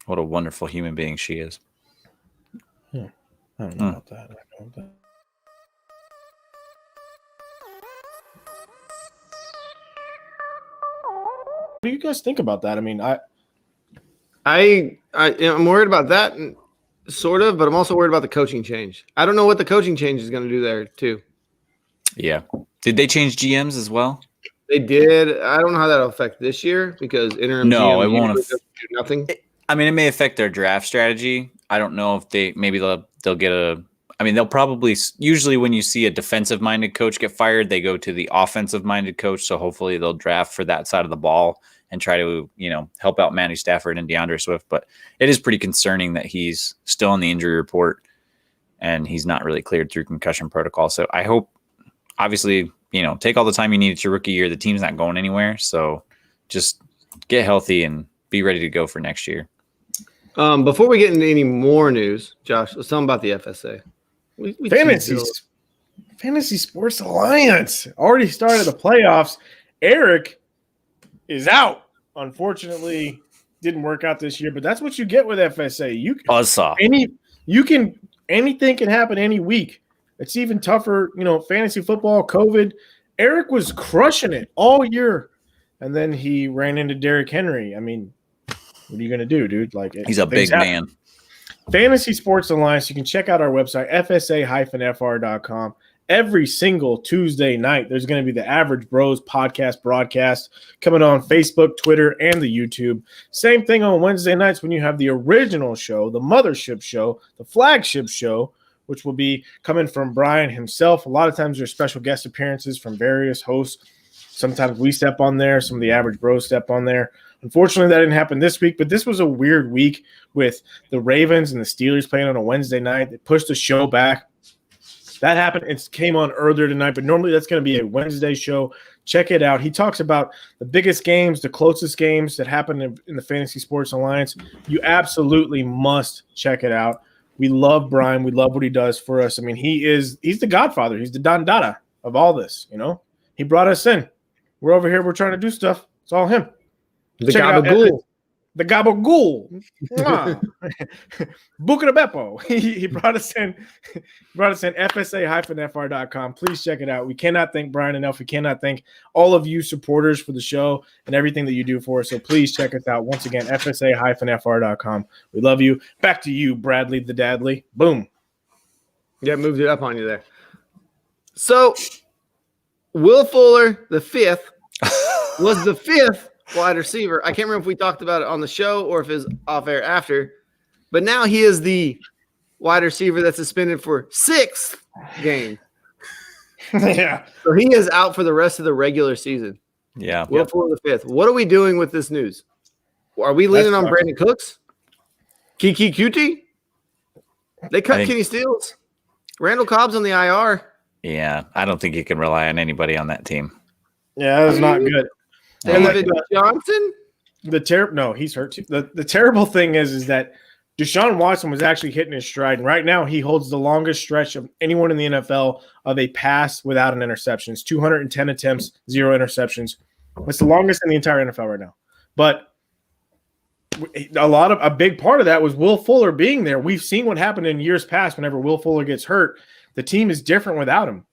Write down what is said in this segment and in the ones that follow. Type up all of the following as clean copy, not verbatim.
What a wonderful human being she is. I don't know about that. What do you guys think about that? I mean, I'm worried about that, sort of, but I'm also worried about the coaching change. I don't know what the coaching change is going to do there, too. Yeah. Did they change GMs as well? They did. I don't know how that'll affect this year because interim GM it won't do nothing. It may affect their draft strategy. I don't know if they'll get a. I mean, they'll probably usually when you see a defensive-minded coach get fired, they go to the offensive-minded coach. So hopefully they'll draft for that side of the ball and try to help out Matty Stafford and DeAndre Swift. But it is pretty concerning that he's still on the injury report and he's not really cleared through concussion protocol. So I hope, obviously, take all the time you need at your rookie year. The team's not going anywhere. So just get healthy and be ready to go for next year. Before we get into any more news, Josh, let's tell them about the FSA. Fantasy Sports Alliance already started the playoffs. Eric is out. Unfortunately, didn't work out this year, but that's what you get with FSA. Anything can happen any week. It's even tougher, fantasy football, COVID. Eric was crushing it all year, and then he ran into Derrick Henry. I mean, what are you going to do, dude? He's a big man. Fantasy Sports Alliance. You can check out our website, fsa-fr.com. Every single Tuesday night, there's going to be the Average Bros podcast broadcast coming on Facebook, Twitter, and the YouTube. Same thing on Wednesday nights when you have the original show, the mothership show, the flagship show, which will be coming from Brian himself. A lot of times there's special guest appearances from various hosts. Sometimes we step on there. Some of the Average Bros step on there. Unfortunately, that didn't happen this week, but this was a weird week with the Ravens and the Steelers playing on a Wednesday night. They pushed the show back. That happened. It came on earlier tonight, but normally that's going to be a Wednesday show. Check it out. He talks about the biggest games, the closest games that happened in the Fantasy Sports Alliance. You absolutely must check it out. We love Brian. We love what he does for us. I mean, he's the godfather. He's the Don Dada of all this, He brought us in. We're over here. We're trying to do stuff. It's all him. The gabagool. The gabagool. Buca de Beppo. He brought us in. FSA-fr.com. Please check it out. We cannot thank Brian enough. We cannot thank all of you supporters for the show and everything that you do for us. So please check us out. Once again, FSA-fr.com. We love you. Back to you, Bradley the Dadley. Boom. Yeah, moved it up on you there. So, Will Fuller, the fifth, was the fifth wide receiver. I can't remember if we talked about it on the show or if it was off air after, but now he is the wide receiver that's suspended for 6 games. Yeah. So he is out for the rest of the regular season. Yeah. Will Fuller the fifth. What are we doing with this news? Are we leaning on Brandon Cooks? Kiki Cutie? They cut Kenny Stills. Randall Cobb's on the IR. Yeah, I don't think you can rely on anybody on that team. Yeah, that's not good. David Johnson? No, he's hurt too. The terrible thing is that Deshaun Watson was actually hitting his stride. And right now, he holds the longest stretch of anyone in the NFL of a pass without an interception. It's 210 attempts, 0 interceptions. It's the longest in the entire NFL right now. But a big part of that was Will Fuller being there. We've seen what happened in years past whenever Will Fuller gets hurt. The team is different without him.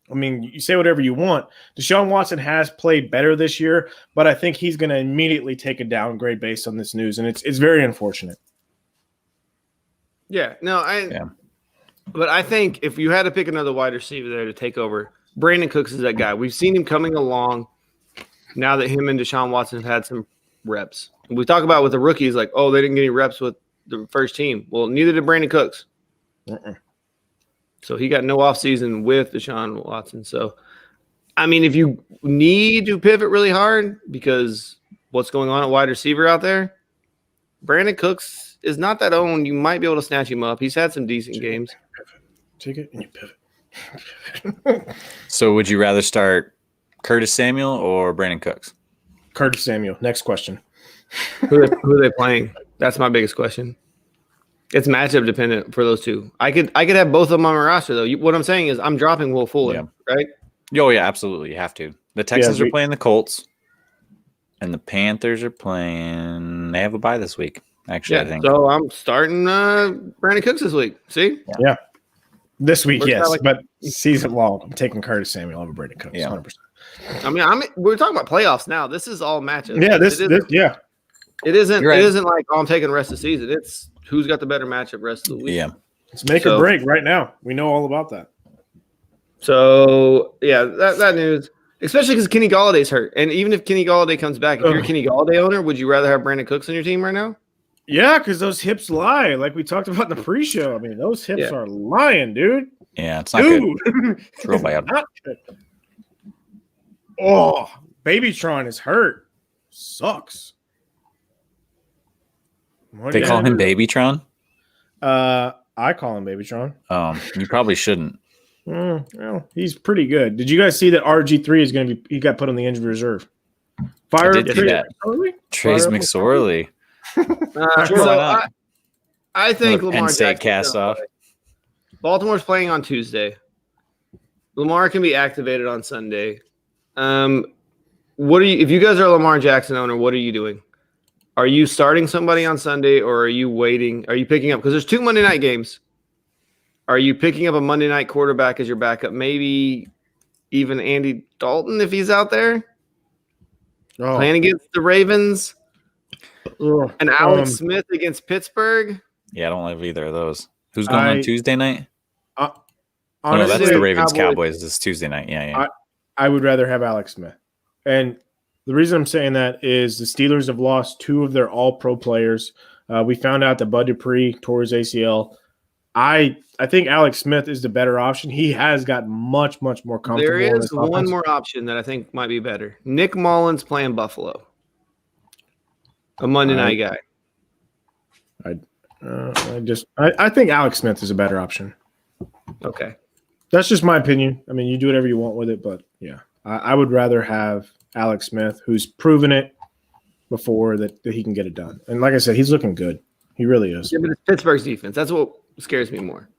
I mean, you say whatever you want. Deshaun Watson has played better this year, but I think he's going to immediately take a downgrade based on this news, and it's very unfortunate. Yeah, but I think if you had to pick another wide receiver there to take over, Brandon Cooks is that guy. We've seen him coming along now that him and Deshaun Watson have had some reps. We talk about with the rookies, like, oh, they didn't get any reps with the first team. Well, neither did Brandon Cooks. So he got no offseason with Deshaun Watson. So, I mean, if you need to pivot really hard because what's going on at wide receiver out there, Brandon Cooks is not that owned. You might be able to snatch him up. He's had some decent games. Take it and you pivot. So would you rather start Curtis Samuel or Brandon Cooks? Curtis Samuel. Next question. Who are they playing? That's my biggest question. It's matchup dependent for those two. I could have both of them on my roster, though. What I'm saying is I'm dropping Will Fuller, right? Oh, yeah, absolutely. You have to. The Texans are playing the Colts, and the Panthers are playing – they have a bye this week. Actually, Yeah. I think. So I'm starting Brandon Cooks this week. See? Yeah. This week, Works out yes, like- but season long, I'm taking Curtis Samuel over Brandon Cooks, Yeah. 100%. I mean, we're talking about playoffs now. This is all matchups. Yeah, It isn't. You're right. It isn't like I'm taking the rest of the season. It's who's got the better matchup rest of the week. Yeah. It's make or break right now. We know all about that. So yeah, that news, especially because Kenny Galladay's hurt, and even if Kenny Galladay comes back, if you're a Kenny Galladay owner, would you rather have Brandon Cooks on your team right now? Yeah, because those hips lie, like we talked about in the pre-show. I mean, those hips are lying, dude. Yeah, it's not good. It's real bad. Not good. Oh, Babytron is hurt. Sucks. They call him Babytron? I call him Babytron. You probably shouldn't. Well, he's pretty good. Did you guys see that RG3 is going to be? He got put on the injured reserve. Fire I did see that. Trace McSorley. So I think Lamar NSAID Jackson's cast gonna off. play. Baltimore's playing on Tuesday. Lamar can be activated on Sunday. What are you? If you guys are a Lamar Jackson owner, what are you doing? Are you starting somebody on Sunday, or are you waiting? Are you picking up? Because there's 2 Monday night games. Are you picking up a Monday night quarterback as your backup? Maybe even Andy Dalton if he's out there playing against the Ravens, and Alex Smith against Pittsburgh. Yeah, I don't love either of those. Who's going on Tuesday night? Honestly, that's the Ravens Cowboys. This Tuesday night. Yeah. I would rather have Alex Smith, and the reason I'm saying that is the Steelers have lost 2 of their All-Pro players. We found out that Bud Dupree tore his ACL. I think Alex Smith is the better option. He has got much more comfortable. There is one more option that I think might be better. Nick Mullins playing Buffalo, a Monday night guy. I think Alex Smith is a better option. Okay, that's just my opinion. I mean, you do whatever you want with it, but yeah, I would rather have Alex Smith, who's proven it before that he can get it done. And like I said, he's looking good. He really is. Yeah, but it's Pittsburgh's defense. That's what scares me more.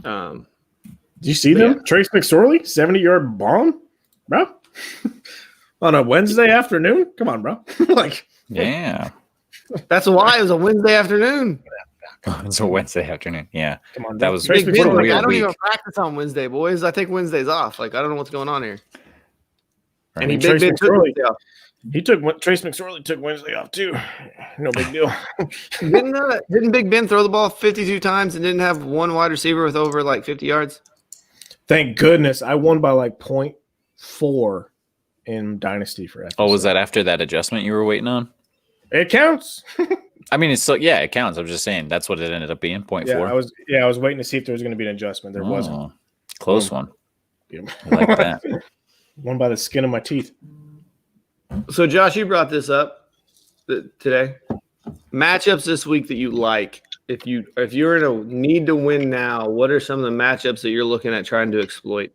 Do you see them? Yeah. Trace McSorley, 70-yard bomb, bro, on a Wednesday afternoon. Come on, bro. Yeah. That's why it was a Wednesday afternoon. It's a Wednesday afternoon. Yeah. Come on, that was Big Ben, a weird I don't week. even practice on Wednesday, boys. I take Wednesdays off. I don't know what's going on here. Right. And Big Ben took Wednesday off. Trace McSorley took Wednesday off too. No big deal. Didn't Big Ben throw the ball 52 times and didn't have one wide receiver with over 50 yards? Thank goodness. I won by 0.4 in Dynasty for FSA. Oh, was that after that adjustment you were waiting on? It counts. I mean, it's still it counts. I'm just saying that's what it ended up being. 0.4. I was waiting to see if there was going to be an adjustment. There wasn't. Close one. I like that. Won by the skin of my teeth. So, Josh, you brought this up today. Matchups this week that you like. If you're in a need to win now, what are some of the matchups that you're looking at trying to exploit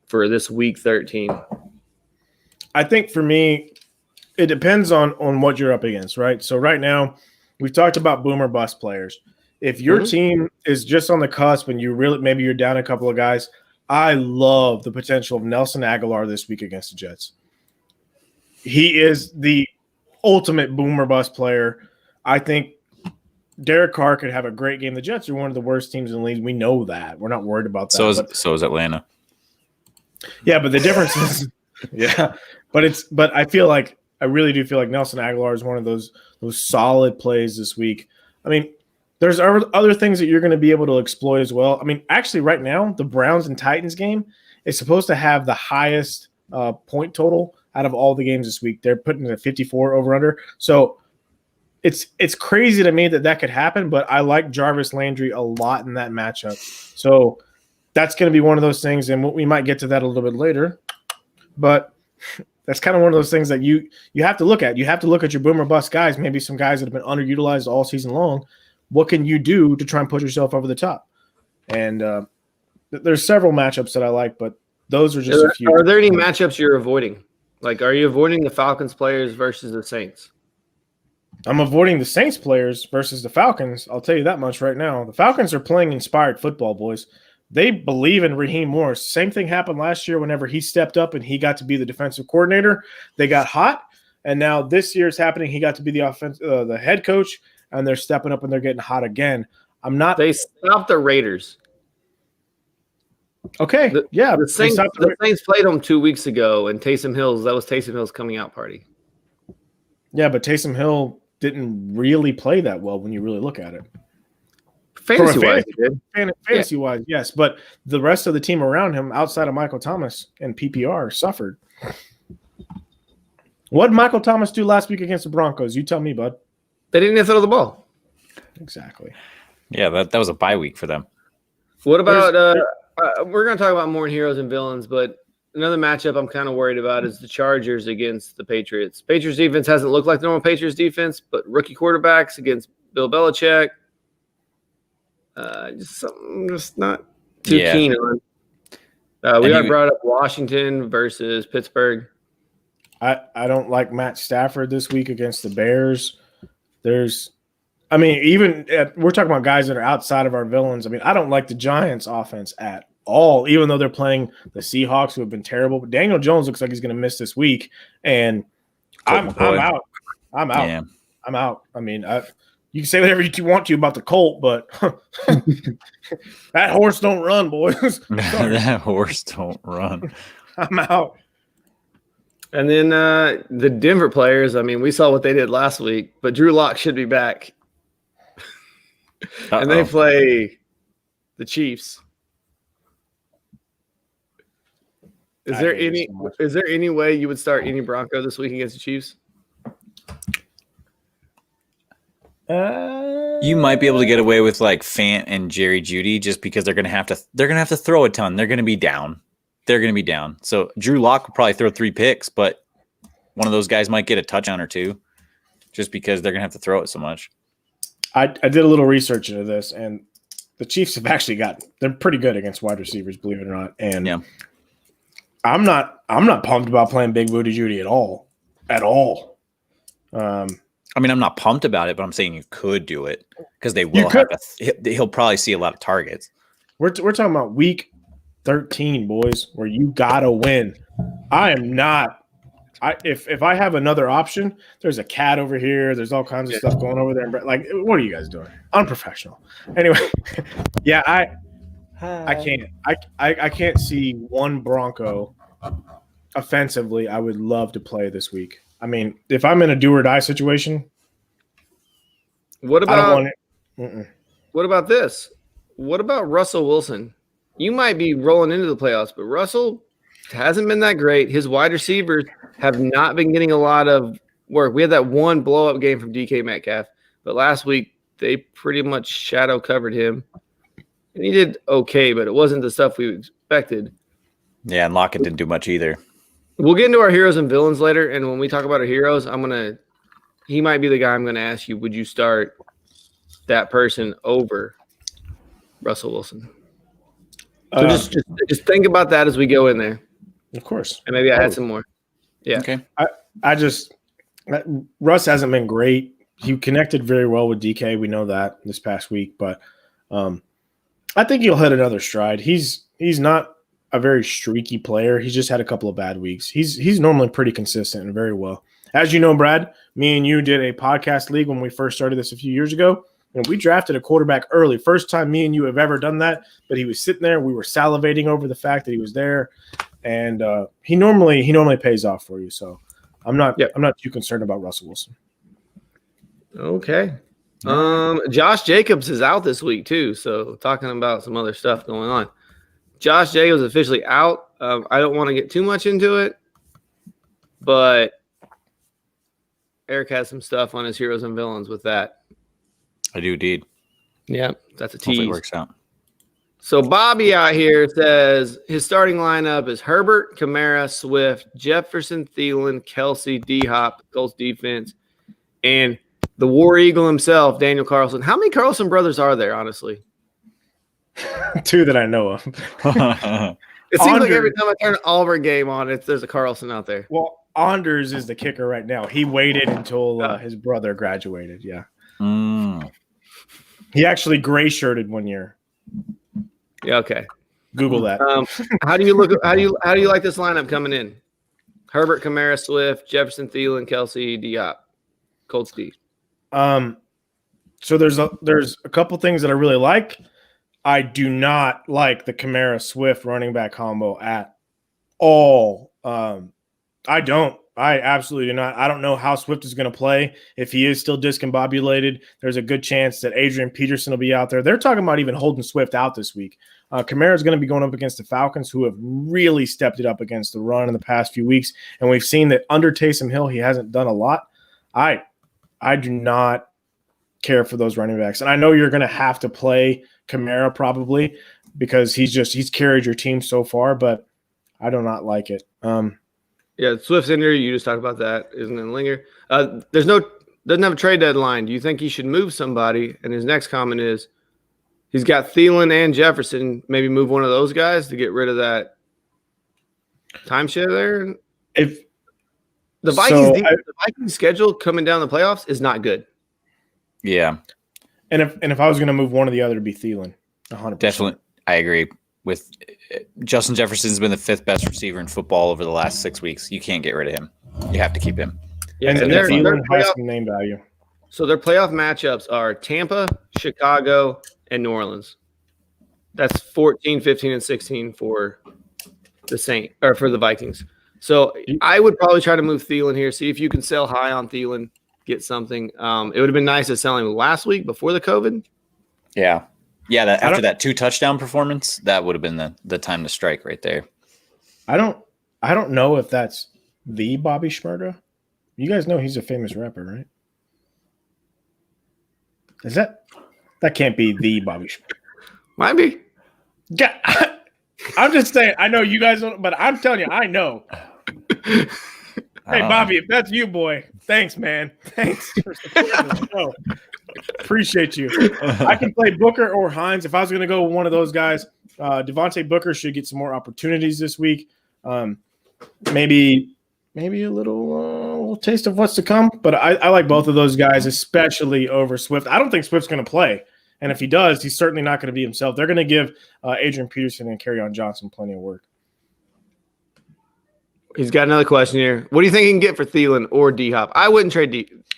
for this week 13? I think for me, it depends on what you're up against, right? So right now, we've talked about boom or bust players. If your team is just on the cusp and maybe you're down a couple of guys, I love the potential of Nelson Aguilar this week against the Jets. He is the ultimate boom or bust player. I think Derek Carr could have a great game. The Jets are one of the worst teams in the league. We know that. We're not worried about that. So is Atlanta. Yeah, but the difference is, but I really do feel like Nelson Aguilar is one of those solid plays this week. I mean, there's other things that you're going to be able to exploit as well. I mean, actually, right now, the Browns and Titans game is supposed to have the highest point total out of all the games this week. They're putting it at 54 over under. So it's crazy to me that could happen, but I like Jarvis Landry a lot in that matchup. So that's going to be one of those things, and we might get to that a little bit later. But that's kind of one of those things that you have to look at. You have to look at your boom or bust guys, maybe some guys that have been underutilized all season long. What can you do to try and put yourself over the top? And there's several matchups that I like, but those are just a few. Are there any matchups you're avoiding? Are you avoiding the Falcons players versus the Saints? I'm avoiding the Saints players versus the Falcons. I'll tell you that much right now. The Falcons are playing inspired football, boys. They believe in Raheem Morris. Same thing happened last year whenever he stepped up and he got to be the defensive coordinator. They got hot. And now this year is happening. He got to be the head coach, and they're stepping up and they're getting hot again. They stopped the Raiders. Okay. The Saints played them 2 weeks ago, and that was Taysom Hill's coming out party. Yeah, but Taysom Hill didn't really play that well when you really look at it. Fantasy-wise, yes. But the rest of the team around him, outside of Michael Thomas and PPR, suffered. What did Michael Thomas do last week against the Broncos? You tell me, bud. They didn't throw the ball. Exactly. Yeah, that was a bye week for them. What about we're going to talk about more heroes and villains, but another matchup I'm kind of worried about is the Chargers against the Patriots. Patriots defense hasn't looked like the normal Patriots defense, but rookie quarterbacks against Bill Belichick. Just not too keen on. We got brought up Washington versus Pittsburgh. I don't like Matt Stafford this week against the Bears. We're talking about guys that are outside of our villains. I mean, I don't like the Giants offense at all, even though they're playing the Seahawks, who have been terrible. But Daniel Jones looks like he's going to miss this week, and I'm out. Yeah. I'm out. I mean, you can say whatever you want to about the Colt, but that horse don't run, boys. That horse don't run. I'm out. And then the Denver players, I mean, we saw what they did last week, but Drew Lock should be back. And they play the Chiefs. Is there any way you would start any Bronco this week against the Chiefs? You might be able to get away with like Fant and Jerry Jeudy just because they're gonna have to throw a ton. They're gonna be down. So Drew Lock will probably throw 3 picks, but one of those guys might get a touchdown or 2 just because they're gonna have to throw it so much. I did a little research into this, and the Chiefs have actually they're pretty good against wide receivers, believe it or not. And yeah. I'm not pumped about playing Big Booty Judy at all. I mean, I'm not pumped about it, but I'm saying you could do it because they will have he'll probably see a lot of targets. We're talking about week 13, boys, where you gotta win. I am not. If I have another option, there's a cat over here. There's all kinds of stuff going over there. Like, what are you guys doing? Unprofessional. Anyway, yeah, I can't. I can't see one Bronco offensively I would love to play this week. I mean, if I'm in a do or die situation, what about this? What about Russell Wilson? You might be rolling into the playoffs, but Russell hasn't been that great. His wide receivers have not been getting a lot of work. We had that one blow-up game from DK Metcalf, but last week they pretty much shadow covered him. And he did okay, but it wasn't the stuff we expected. Yeah, and Lockett didn't do much either. We'll get into our heroes and villains later, and when we talk about our heroes, he might be the guy I'm going to ask you, would you start that person over Russell Wilson? So just think about that as we go in there. Of course. And maybe I had some more. Yeah. Okay. Russ hasn't been great. He connected very well with DK. We know that this past week, but I think he'll hit another stride. He's not a very streaky player. He's just had a couple of bad weeks. He's normally pretty consistent and very well. As you know, Brad, me and you did a podcast league when we first started this a few years ago, and we drafted a quarterback early. First time me and you have ever done that, but he was sitting there. We were salivating over the fact that he was there, and he normally pays off for you. So I'm not too concerned about Russell Wilson. Okay. Josh Jacobs is out this week too. So talking about some other stuff going on. Josh Jacobs is officially out. I don't want to get too much into it, but Eric has some stuff on his heroes and villains with that. I do indeed. Yeah, that's a tease. Hopefully it works out. So Bobby out here says his starting lineup is Herbert, Kamara, Swift, Jefferson, Thielen, Kelsey, D-Hop, Colts defense, and the War Eagle himself, Daniel Carlson. How many Carlson brothers are there, honestly? 2 that I know of. It seems like every time I turn an Auburn game on, there's a Carlson out there. Well, Anders is the kicker right now. He waited until his brother graduated. Yeah. He actually gray shirted one year. Yeah. Okay. Google that. How do you like this lineup coming in? Herbert, Kamara, Swift, Jefferson, Thielen, Kelsey, Diop, Colts D. So there's a couple things that I really like. I do not like the Kamara Swift running back combo at all. I don't. I absolutely do not. I don't know how Swift is going to play. If he is still discombobulated, there's a good chance that Adrian Peterson will be out there. They're talking about even holding Swift out this week. Kamara is going to be going up against the Falcons, who have really stepped it up against the run in the past few weeks. And we've seen that under Taysom Hill, he hasn't done a lot. I do not care for those running backs. And I know you're going to have to play Kamara probably because he's carried your team so far, but I do not like it. Yeah, Swift's injury, you just talked about that, isn't it, Linger? Doesn't have a trade deadline. Do you think he should move somebody? And his next comment is he's got Thielen and Jefferson. Maybe move one of those guys to get rid of that timeshare there. If the Vikings schedule coming down the playoffs is not good. Yeah. And if I was going to move one or the other, it'd be Thielen. 100%. Definitely. I agree. With Justin Jefferson's been the 5th best receiver in football over the last 6 weeks. You can't get rid of him. You have to keep him. Yeah, and their playoff name value. So their playoff matchups are Tampa, Chicago, and New Orleans. That's 14, 15, and 16 for the Vikings. So I would probably try to move Thielen here. See if you can sell high on Thielen, get something. It would have been nice to sell him last week before the COVID. Yeah. Yeah, after that 2 touchdown performance, that would have been the time to strike right there. I don't know if that's the Bobby Shmurda. You guys know he's a famous rapper, right? Is that can't be the Bobby Shmurda? Might be. Yeah, I'm just saying. I know you guys don't, but I'm telling you, I know. Hey, Bobby, if that's you, boy, thanks, man. Thanks for supporting the show. Appreciate you. I can play Booker or Hines. If I was going to go with one of those guys, Devontae Booker should get some more opportunities this week. Maybe a little taste of what's to come. But I like both of those guys, especially over Swift. I don't think Swift's going to play. And if he does, he's certainly not going to be himself. They're going to give Adrian Peterson and Kerryon Johnson plenty of work. He's got another question here. What do you think he can get for Thielen or D-Hop? I wouldn't trade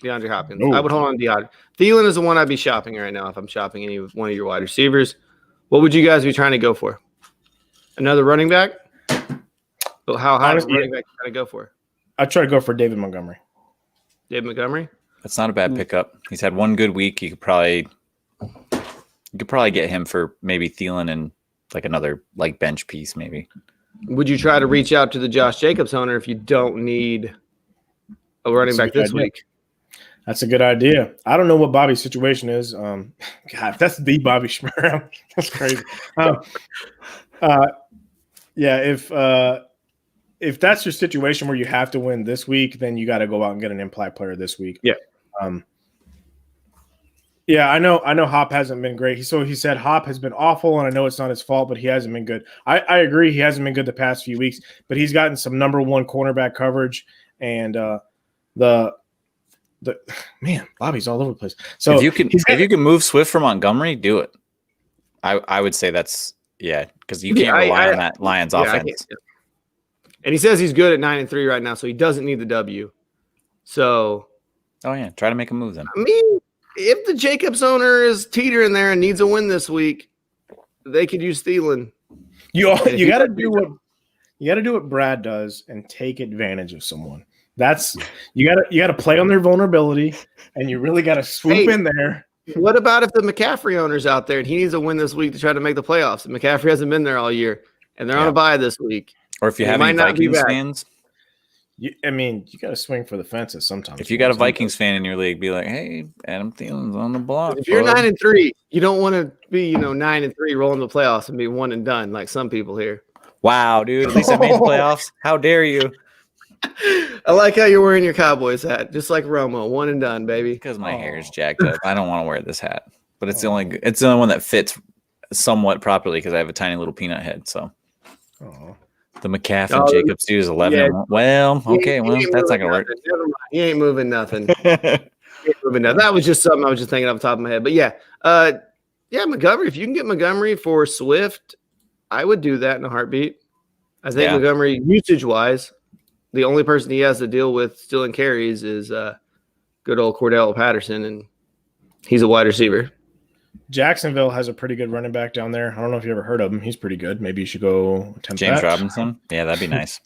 DeAndre Hopkins. No. I would hold on to D-Hop. Thielen is the one I'd be shopping right now if I'm shopping any one of your wide receivers. What would you guys be trying to go for? Another running back? But how high is running back trying to go for? I'd try to go for David Montgomery. David Montgomery? That's not a bad pickup. He's had one good week. You could probably get him for maybe Thielen and like another bench piece maybe. Would you try to reach out to the Josh Jacobs owner if you don't need a running back this week? That's a good idea. I don't know what Bobby's situation is. God, that's the Bobby Schmer. That's crazy. Yeah, if that's your situation where you have to win this week, then you got to go out and get an impact player this week. Yeah. Yeah, I know Hop hasn't been great. He said Hop has been awful, and I know it's not his fault, but he hasn't been good. I agree he hasn't been good the past few weeks, but he's gotten some number one cornerback coverage, and the man, Bobby's all over the place. So if you can move Swift for Montgomery, do it. I would say that's because you can't rely on that Lions offense. And he says he's good at 9-3 right now, so he doesn't need the W. So, try to make a move then. I mean, if the Jacobs owner is teetering there and needs a win this week, they could use Thielen. You got to do what Brad does and take advantage of someone. That's you got to play on their vulnerability, and you really got to swoop in there. What about if the McCaffrey owner's out there and he needs a win this week to try to make the playoffs? And McCaffrey hasn't been there all year, and they're on a bye this week. Or if you have any Vikings fans. You got to swing for the fences sometimes. If you got a Vikings fan in your league, be like, "Hey, Adam Thielen's on the block." If you're 9-3, you don't want to be 9-3 rolling the playoffs and be one and done like some people here. Wow, dude! At least I made the playoffs. How dare you? I like how you're wearing your Cowboys hat, just like Romo, one and done, baby. Because my hair is jacked up. I don't want to wear this hat, but it's the only one that fits somewhat properly because I have a tiny little peanut head. So. The McCaff and Jacobs dude is 11. Yeah. Well, okay. Well, that's not going to work. Never mind. He ain't moving nothing. That was just something I was just thinking off the top of my head. But Montgomery, if you can get Montgomery for Swift, I would do that in a heartbeat. I think Montgomery, usage-wise, the only person he has to deal with stealing carries is good old Cordell Patterson, and he's a wide receiver. Jacksonville has a pretty good running back down there. I don't know if you ever heard of him. He's pretty good. Maybe you should go attempt James that. Robinson. Yeah, that'd be nice.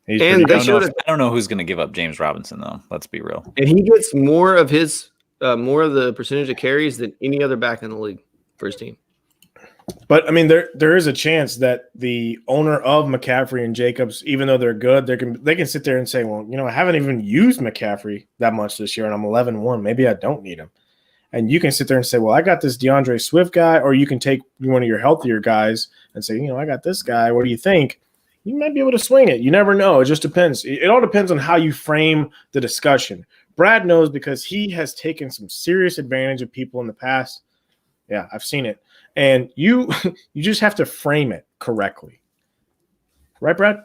He's And pretty they good. should I don't know who's going to give up James Robinson though. Let's be real. And he gets more of the percentage of carries than any other back in the league for his team. But I mean, there is a chance that the owner of McCaffrey and Jacobs, even though they're good, they can sit there and say, well, I haven't even used McCaffrey that much this year, and I'm 11-1. Maybe I don't need him. And you can sit there and say, well, I got this DeAndre Swift guy, or you can take one of your healthier guys and say, I got this guy. What do you think? You might be able to swing it. You never know. It just depends. It all depends on how you frame the discussion. Brad knows because he has taken some serious advantage of people in the past. Yeah, I've seen it. And you just have to frame it correctly. Right, Brad?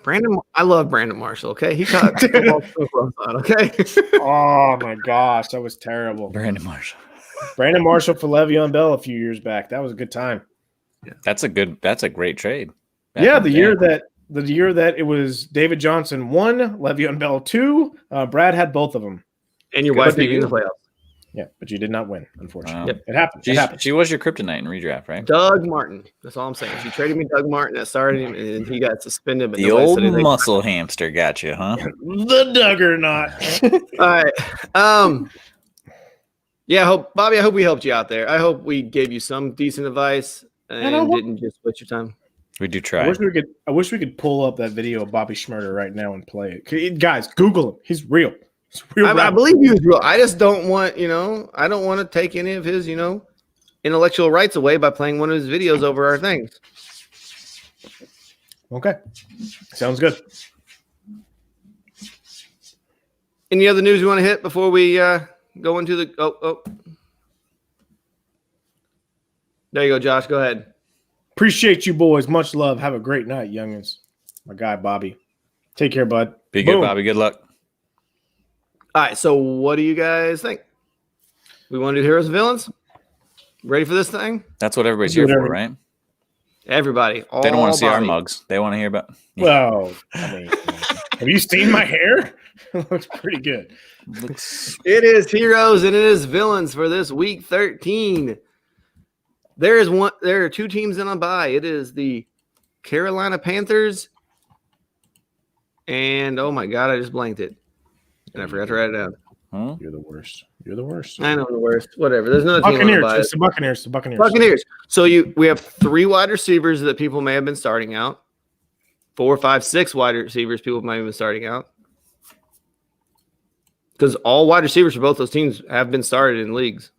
I love Brandon Marshall, okay? He caught okay? Oh, my gosh. That was terrible. Brandon Marshall for Le'Veon Bell a few years back. That was a good time. That's a great trade. The year that it was David Johnson 1, Le'Veon Bell 2, Brad had both of them. And your wife beat you in the playoffs. Yeah, but you did not win, unfortunately. Yep. It happened. She was your kryptonite in redraft, right? Doug Martin. That's all I'm saying. She traded me Doug Martin. That started him, and he got suspended. But the old muscle hamster got you, huh? The Duggernaut. All right. Yeah, Bobby, I hope we helped you out there. I hope we gave you some decent advice and didn't just waste your time. We do try. I wish we could pull up that video of Bobby Schmurder right now and play it. Guys, Google him. He's real. I believe he was real. I just don't want, I don't want to take any of his, intellectual rights away by playing one of his videos over our things. Okay. Sounds good. Any other news you want to hit before we go into the oh. There you go, Josh. Go ahead. Appreciate you boys. Much love. Have a great night, youngins. My guy, Bobby. Take care, bud. Be good, Bobby. Good luck. All right, so what do you guys think? We want to do heroes and villains? Ready for this thing? That's what everybody's here for, right? Everybody. They don't want to see our mugs. They want to hear about. Yeah. Well, I mean, have you seen my hair? It looks pretty good. It is heroes and it is villains for this week 13. There are two teams in a bye. It is the Carolina Panthers and oh my God, I just blanked it. And I forgot to write it down. Huh? You're the worst. I know the worst. Whatever. There's another team. It's the Buccaneers. Buccaneers. So we have 3 wide receivers that people may have been starting out. 4, 5, 6 wide receivers people might have been starting out. Because all wide receivers for both those teams have been started in leagues.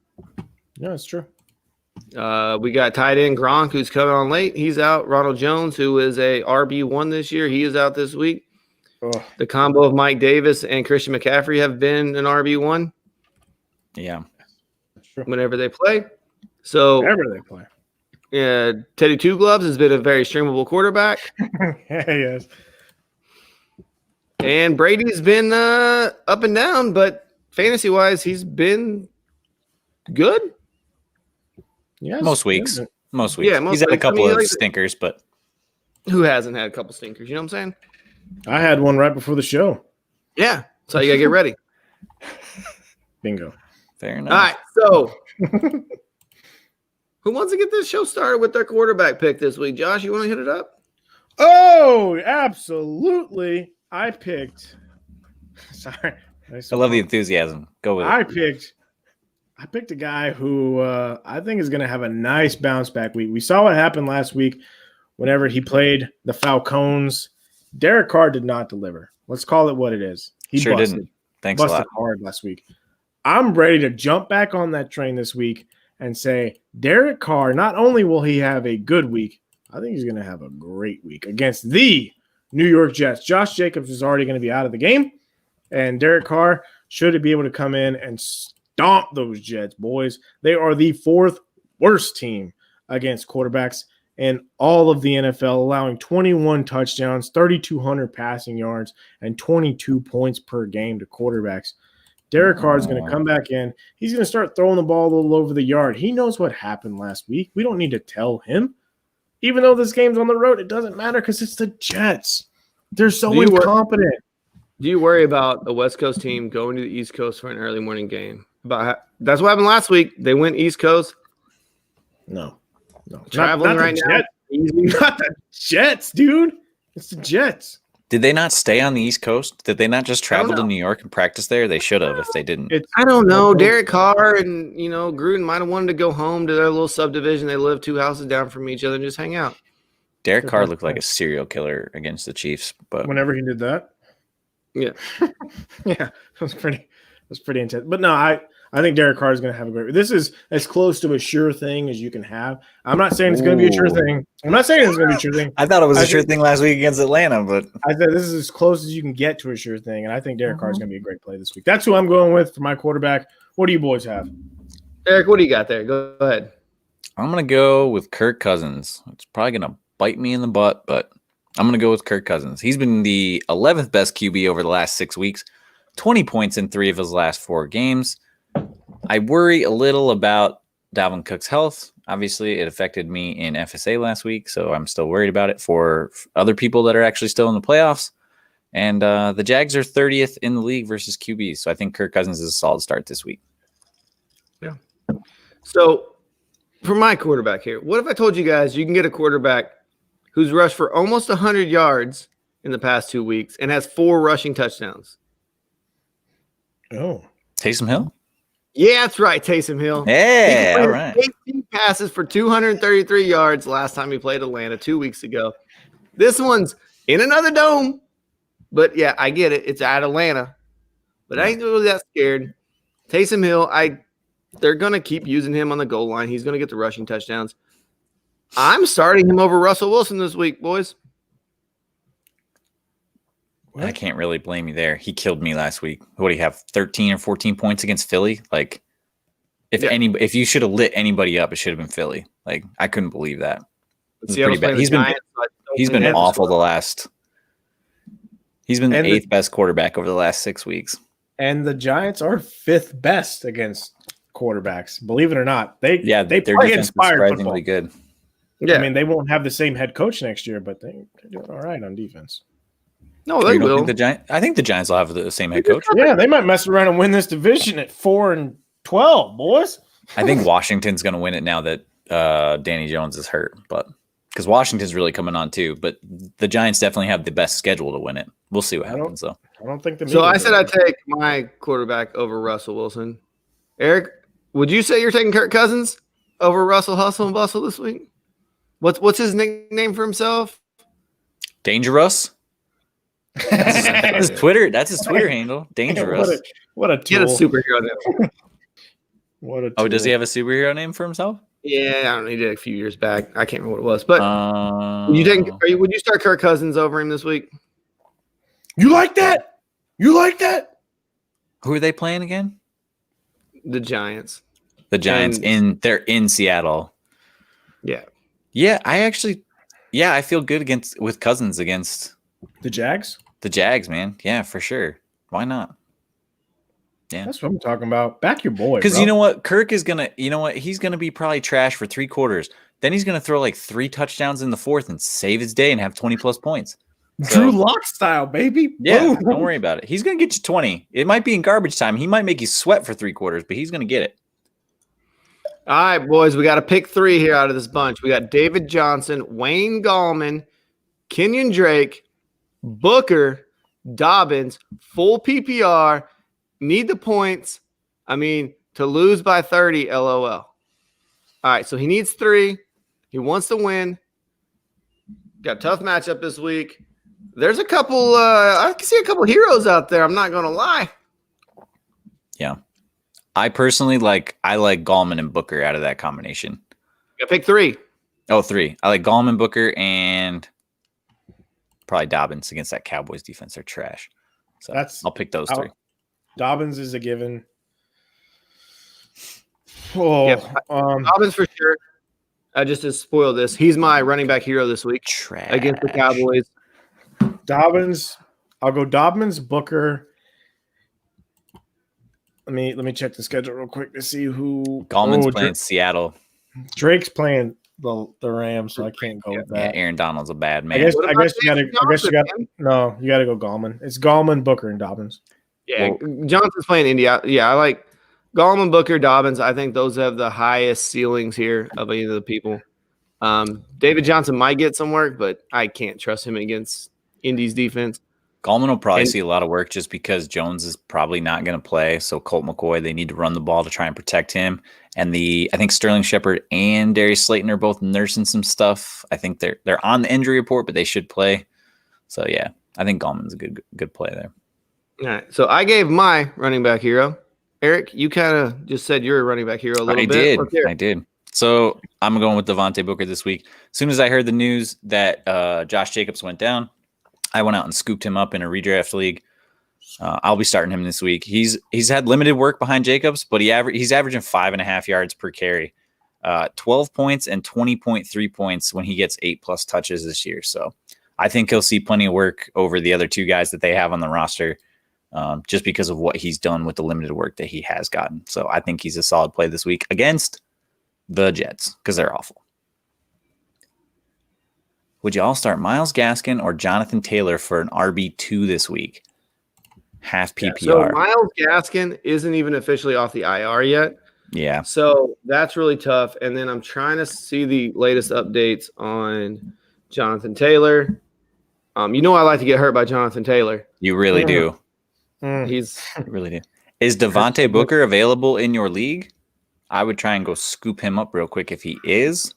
Yeah, that's true. We got tight end Gronk, who's coming on late. He's out. Ronald Jones, who is a RB1 this year, he is out this week. Oh. The combo of Mike Davis and Christian McCaffrey have been an RB1. Yeah. Whenever they play. Yeah, Teddy Two Gloves has been a very streamable quarterback. Yes. And Brady's been up and down, but fantasy-wise, he's been good. Yes. Most weeks. Yeah, he's had a couple of stinkers, but who hasn't had a couple stinkers? You know what I'm saying? I had one right before the show. Yeah. So you got to get ready. Bingo. Fair enough. All right. So who wants to get this show started with their quarterback pick this week? Josh, you want to hit it up? Oh, absolutely. I picked. Sorry. I love the enthusiasm. Go with it. I picked a guy who I think is going to have a nice bounce back week. We saw what happened last week whenever he played the Falcons. Derek Carr did not deliver. Let's call it what it is. He sure busted. Didn't. Thanks a lot. Hard last week. I'm ready to jump back on that train this week and say Derek Carr, not only will he have a good week, I think he's going to have a great week against the New York Jets. Josh Jacobs is already going to be out of the game, and Derek Carr should be able to come in and stomp those Jets, boys. They are the 4th worst team against quarterbacks in all of the NFL, allowing 21 touchdowns, 3,200 passing yards, and 22 points per game to quarterbacks. Derek Carr is going to come back in. He's going to start throwing the ball all over the yard. He knows what happened last week. We don't need to tell him. Even though this game's on the road, it doesn't matter because it's the Jets. They're so incompetent. Do you worry about a West Coast team going to the East Coast for an early morning game? That's what happened last week. They went East Coast. No. Traveling not right the now. Jets. Not the Jets, dude. It's the Jets. Did they not stay on the East Coast? Did they not just travel to know. New York and practice there? They should have if they didn't. I don't know. Derek Carr and Gruden might have wanted to go home to their little subdivision. They live 2 houses down from each other and just hang out. Derek Carr looked like a serial killer against the Chiefs, but whenever he did that, yeah, it was pretty intense. But no, I think Derek Carr is going to have a great. This is as close to a sure thing as you can have. I'm not saying it's going to be a sure thing. I'm not saying it's going to be a sure thing. I thought it was a sure thing last week against Atlanta, but I think this is as close as you can get to a sure thing. And I think Derek Carr is going to be a great play this week. That's who I'm going with for my quarterback. What do you boys have? Eric, what do you got there? Go ahead. I'm going to go with Kirk Cousins. It's probably going to bite me in the butt, but I'm going to go with Kirk Cousins. He's been the 11th best QB over the last 6 weeks, 20 points in 3 of his last 4 games. I worry a little about Dalvin Cook's health. Obviously, it affected me in FSA last week, so I'm still worried about it for other people that are actually still in the playoffs. And the Jags are 30th in the league versus QBs, so I think Kirk Cousins is a solid start this week. Yeah. So for my quarterback here, what if I told you guys you can get a quarterback who's rushed for almost 100 yards in the past 2 weeks and has 4 rushing touchdowns? Oh. Taysom Hill? Yeah, that's right, Taysom Hill. Hey, all right. 18 passes for 233 yards last time he played Atlanta 2 weeks ago. This one's in another dome. But, yeah, I get it. It's at Atlanta. But I ain't really that scared. Taysom Hill, they're going to keep using him on the goal line. He's going to get the rushing touchdowns. I'm starting him over Russell Wilson this week, boys. What? I can't really blame you there. He killed me last week. What do you have? 13 or 14 points against Philly? Like, if you should have lit anybody up, it should have been Philly. Like, I couldn't believe that. It's pretty bad. He's been awful the last. He's been the 8th best quarterback over the last 6 weeks. And the Giants are 5th best against quarterbacks. Believe it or not, they their play defense is surprisingly football. good. Yeah, I mean they won't have the same head coach next year, but they're doing all right on defense. No, they will. I think the Giants will have the same head coach. Yeah, they might mess around and win this division at 4-12, boys. I think Washington's going to win it now that Danny Jones is hurt, but because Washington's really coming on too. But the Giants definitely have the best schedule to win it. We'll see what happens though. I don't think so. I said I'd take my quarterback over Russell Wilson. Eric, would you say you're taking Kirk Cousins over Russell Hustle and Bustle this week? What's his nickname for himself? Dangerous. That's his Twitter. That's his Twitter handle. Dangerous. What a tool. Get a superhero name. What a tool. Oh, does he have a superhero name for himself? Yeah, I don't know. He did a few years back. I can't remember what it was. But would you start Kirk Cousins over him this week? You like that? You like that? Who are they playing again? The Giants. The Giants they're in Seattle. Yeah. Yeah, I feel good with Cousins against the Jags. The Jags, man. Yeah, for sure. Why not? Yeah, that's what I'm talking about. Back your boy. Because you know what, Kirk is gonna. You know what, he's gonna be probably trash for 3 quarters. Then he's gonna throw like 3 touchdowns in the 4th and save his day and have 20+ points. Drew Lock style, baby. Yeah, don't worry about it. He's gonna get you 20. It might be in garbage time. He might make you sweat for 3 quarters, but he's gonna get it. All right, boys, we got to pick 3 here out of this bunch. We got David Johnson, Wayne Gallman, Kenyon Drake, Booker, Dobbins, full PPR, need the points. I mean, to lose by 30, LOL. All right, so he needs 3. He wants to win. Got a tough matchup this week. There's a couple, I can see a couple heroes out there. I'm not going to lie. Yeah. I personally like Gallman and Booker out of that combination. You pick 3. Oh, 3. I like Gallman, Booker, and probably Dobbins against that Cowboys defense. They're trash. So I'll pick those 3. Dobbins is a given. Oh, yeah, Dobbins for sure. Just to spoil this, he's my running back hero this week against the Cowboys. Dobbins, I'll go Dobbins, Booker. Let me check the schedule real quick to see who. Gallman's playing Seattle. Drake's playing the Rams, so I can't go with Yeah, that. Aaron Donald's a bad I man. guess What I about guess you David got Johnson, no, you got to go Gallman. It's Gallman, Booker, and Dobbins. Yeah, Johnson's playing India. Yeah, I like Gallman, Booker, Dobbins. I think those have the highest ceilings here of any of the people. David Johnson might get some work, but I can't trust him against Indy's defense. Gallman will probably And- see a lot of work just because Jones is probably not going to play. So Colt McCoy, they need to run the ball to try and protect him. And I think Sterling Shepard and Darius Slayton are both nursing some stuff. I think they're on the injury report, but they should play. So yeah, I think Gallman's a good play there. All right, so I gave my running back hero. Eric, you kind of just said you're a running back hero a little bit. I did. So I'm going with Devontae Booker this week. As soon as I heard the news that Josh Jacobs went down, I went out and scooped him up in a redraft league. I'll be starting him this week. He's had limited work behind Jacobs, but he's averaging 5.5 yards per carry, 12 points and 20.3 points when he gets 8+ touches this year. So I think he'll see plenty of work over the other two guys that they have on the roster, just because of what he's done with the limited work that he has gotten. So I think he's a solid play this week against the Jets because they're awful. Would you all start Myles Gaskin or Jonathan Taylor for an RB2 this week? Half PPR. So Myles Gaskin isn't even officially off the IR yet. Yeah. So that's really tough. And then I'm trying to see the latest updates on Jonathan Taylor. I like to get hurt by Jonathan Taylor. You really do. He's You really do. Is Devontae Booker available in your league? I would try and go scoop him up real quick if he is,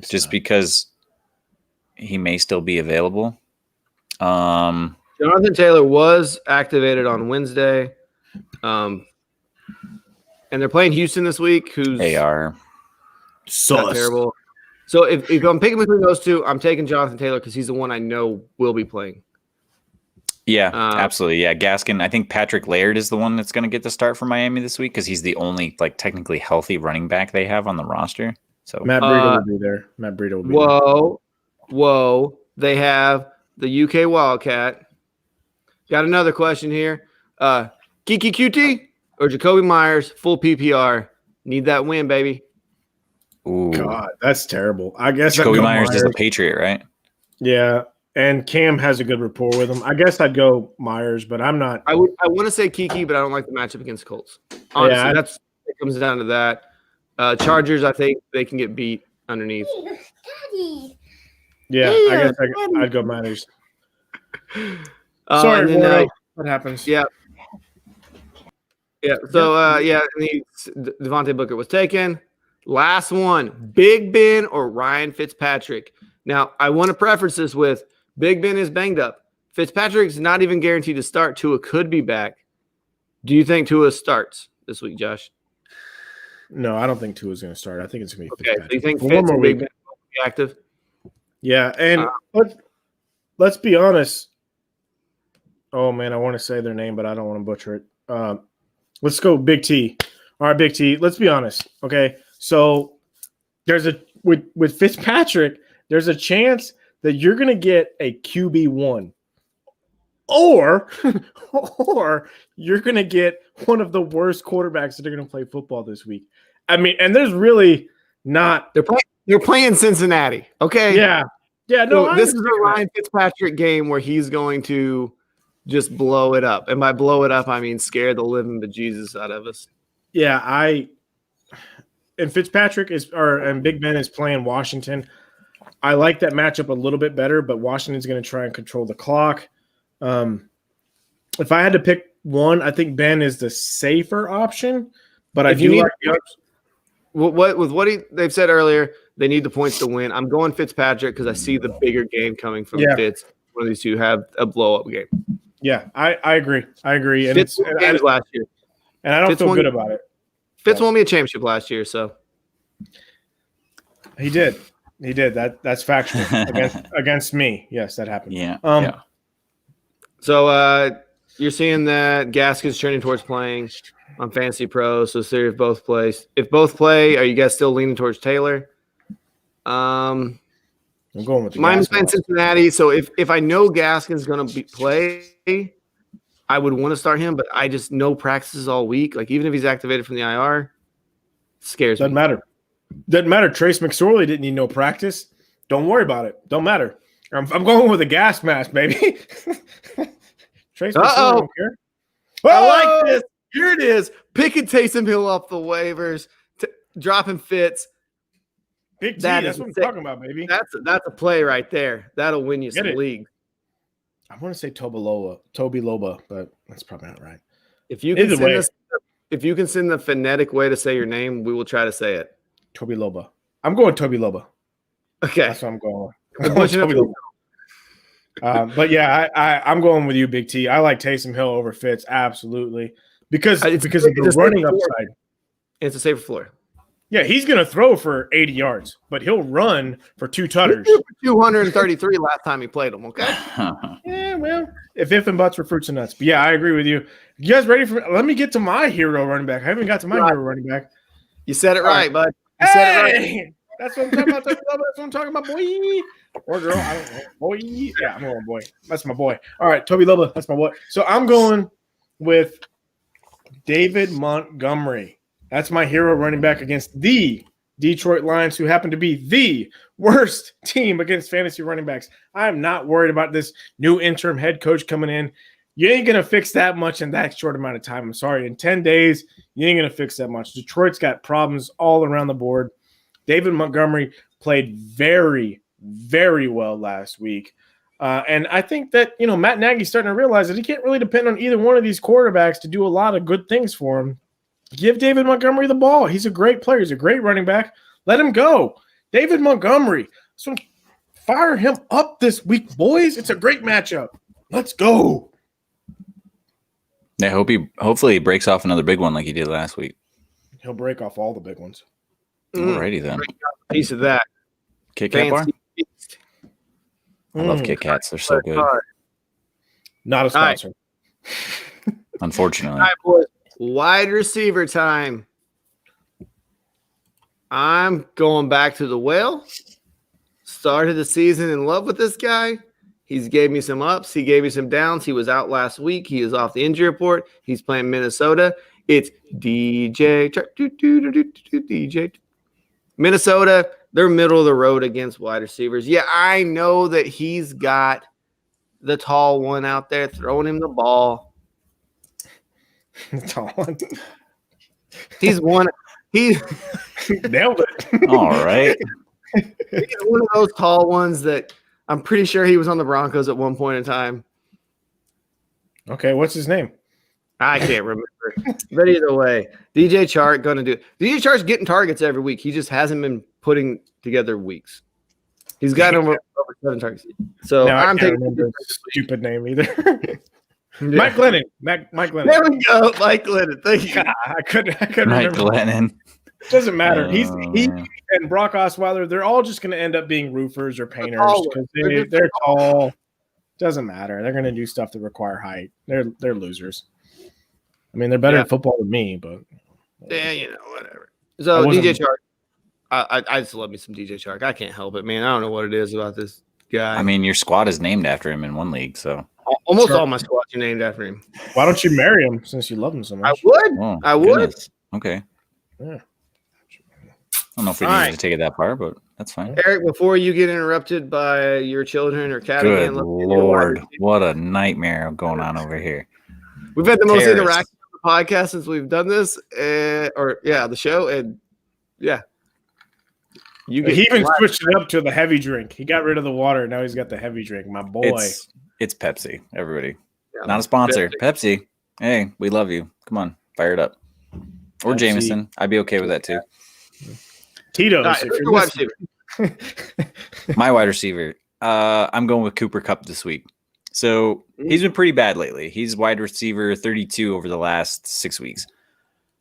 just because he may still be available. Jonathan Taylor was activated on Wednesday. And they're playing Houston this week, who's They are. not terrible. So if I'm picking between those two, I'm taking Jonathan Taylor because he's the one I know will be playing. Yeah, absolutely. Yeah, Gaskin. I think Patrick Laird is the one that's going to get the start for Miami this week because he's the only technically healthy running back they have on the roster. So Matt Breida will be there. Matt Breida will be there. Whoa. They have the UK Wildcat. Got another question here. Kiki QT or Jacoby Myers, full PPR. Need that win, baby. ooh. God, that's terrible. I guess Jacoby I'd go Myers is the Patriot, right? Yeah, and Cam has a good rapport with him. I guess I'd go Myers, but I'm not. I want to say Kiki, but I don't like the matchup against Colts. Honestly, it comes down to that. Chargers, I think they can get beat underneath. Yeah, I guess I'd go Myers. Sorry, then, what happens? Yeah. Yeah. So, Devontae Booker was taken. Last one, Big Ben or Ryan Fitzpatrick. Now, I want to preface this with Big Ben is banged up. Fitzpatrick's not even guaranteed to start. Tua could be back. Do you think Tua starts this week, Josh? No, I don't think Tua's going to start. I think it's going to be Okay. Fitzpatrick. Do you think For Fitz one more and Big week. Ben will be active? Yeah, and let's be honest. Oh, man, I want to say their name, but I don't want to butcher it. Let's go Big T. All right, Big T. Let's be honest, okay? So there's with Fitzpatrick, there's a chance that you're going to get a QB1 or you're going to get one of the worst quarterbacks that are going to play football this week. I mean, and there's really not. They're playing Cincinnati, okay? Yeah. Yeah, no, So this is a Ryan Fitzpatrick game where he's going to just blow it up. And by blow it up, I mean scare the living bejesus out of us. Yeah, and Fitzpatrick and Big Ben is playing Washington. I like that matchup a little bit better, but Washington's going to try and control the clock. If I had to pick one, I think Ben is the safer option, but I do like the others. They've said earlier, they need the points to win. I'm going Fitzpatrick because I see the bigger game coming from Fitz. One of these two have a blow-up game. Yeah, I agree. And Fitz won games last year. And I don't feel good about it. Fitz won me a championship last year, so. He did. That's factual. against me. Yes, that happened. Yeah. So you're seeing that Gaskin's trending towards playing on Fantasy Pro. So see if both play. If both play, are you guys still leaning towards Taylor? I'm going with the Miami's playing Cincinnati. So if I know Gaskin's going to play, I would want to start him. But I just know practices all week. Like even if he's activated from the IR, scares me. Doesn't matter. Doesn't matter. Trace McSorley didn't need no practice. Don't worry about it. Don't matter. I'm going with a gas mask, baby. Trace McSorley don't care. I like this. Here it is. Picking Taysom Hill off the waivers, dropping Fitz. Big T, that's what I'm talking about, baby. That's a play right there. That'll win you some league. I want to say Toby Loba, but that's probably not right. If you can send the phonetic way to say your name, we will try to say it. Toby Loba. I'm going Toby Loba. Okay. That's what I'm going. But yeah, I'm going with you, Big T. I like Taysom Hill over Fitz, absolutely, because of the running upside. It's a safer floor. Yeah, he's going to throw for 80 yards, but he'll run for 2 tutters. 233 last time he played him. Okay. Yeah, well, if and buts for fruits and nuts. But yeah, I agree with you. You guys ready for? Let me get to my hero running back. I haven't got to my hero running back. You said it right, bud. You said it right. That's what I'm talking about. That's what I'm talking about, boy. Or girl, I don't know. Boy. Yeah, I'm going boy. That's my boy. All right, Toby Loba, that's my boy. So I'm going with David Montgomery. That's my hero running back against the Detroit Lions, who happen to be the worst team against fantasy running backs. I'm not worried about this new interim head coach coming in. You ain't going to fix that much in that short amount of time. I'm sorry. In 10 days, you ain't going to fix that much. Detroit's got problems all around the board. David Montgomery played very, very well last week. And I think that, Matt Nagy's starting to realize that he can't really depend on either one of these quarterbacks to do a lot of good things for him. Give David Montgomery the ball. He's a great player. He's a great running back. Let him go. David Montgomery. So fire him up this week, boys. It's a great matchup. Let's go. Yeah, hopefully he breaks off another big one like he did last week. He'll break off all the big ones. Alrighty then. Piece of that. Kit Kat bar? I love Kit Kats. They're so good. Not a sponsor. Right. Unfortunately. All right, boys. Wide receiver time. I'm going back to the whale. Started the season in love with this guy. He's gave me some ups. He gave me some downs. He was out last week. He is off the injury report. He's playing Minnesota. It's DJ. DJ. Minnesota, they're middle of the road against wide receivers. Yeah, I know that he's got the tall one out there throwing him the ball. Tall one. He's one. He nailed it. All right. He's one of those tall ones that I'm pretty sure he was on the Broncos at one point in time. Okay, what's his name? I can't remember. But either way, DJ Chark going to do it. DJ Chark's getting targets every week. He just hasn't been putting together weeks. He's got over 7 targets. So now I'm taking the stupid name either. Yeah. Mike Glennon. Mike Glennon. There we go. Mike Glennon. Thank you. I couldn't Mike remember. Glennon. Doesn't matter. He and Brock Osweiler, they're all just going to end up being roofers or painters because they're tall. Doesn't matter. They're going to do stuff that require height. They're losers. I mean, they're better at football than me, but yeah, whatever. So DJ Chark, I just love me some DJ Chark. I can't help it, man. I don't know what it is about this guy. I mean, your squad is named after him in one league, so almost all my squads are named after him. Why don't you marry him since you love him so much? I would. Oh, I would. Goodness. Okay. Yeah. I don't know if we need to take it that far, but that's fine. Eric, before you get interrupted by your children or cat Good again, Lord, what a nightmare going on over here. We've had the most interaction on the podcast since we've done this, the show, and yeah. He even switched it up to the heavy drink. He got rid of the water. Now he's got the heavy drink. My boy. It's Pepsi, everybody. Yeah, not a sponsor. Pepsi. Hey, we love you. Come on, fire it up. Or Pepsi. Jameson. I'd be okay with that too. Tito's. My wide receiver. I'm going with Cooper Kupp this week. So he's been pretty bad lately. He's wide receiver 32 over the last 6 weeks.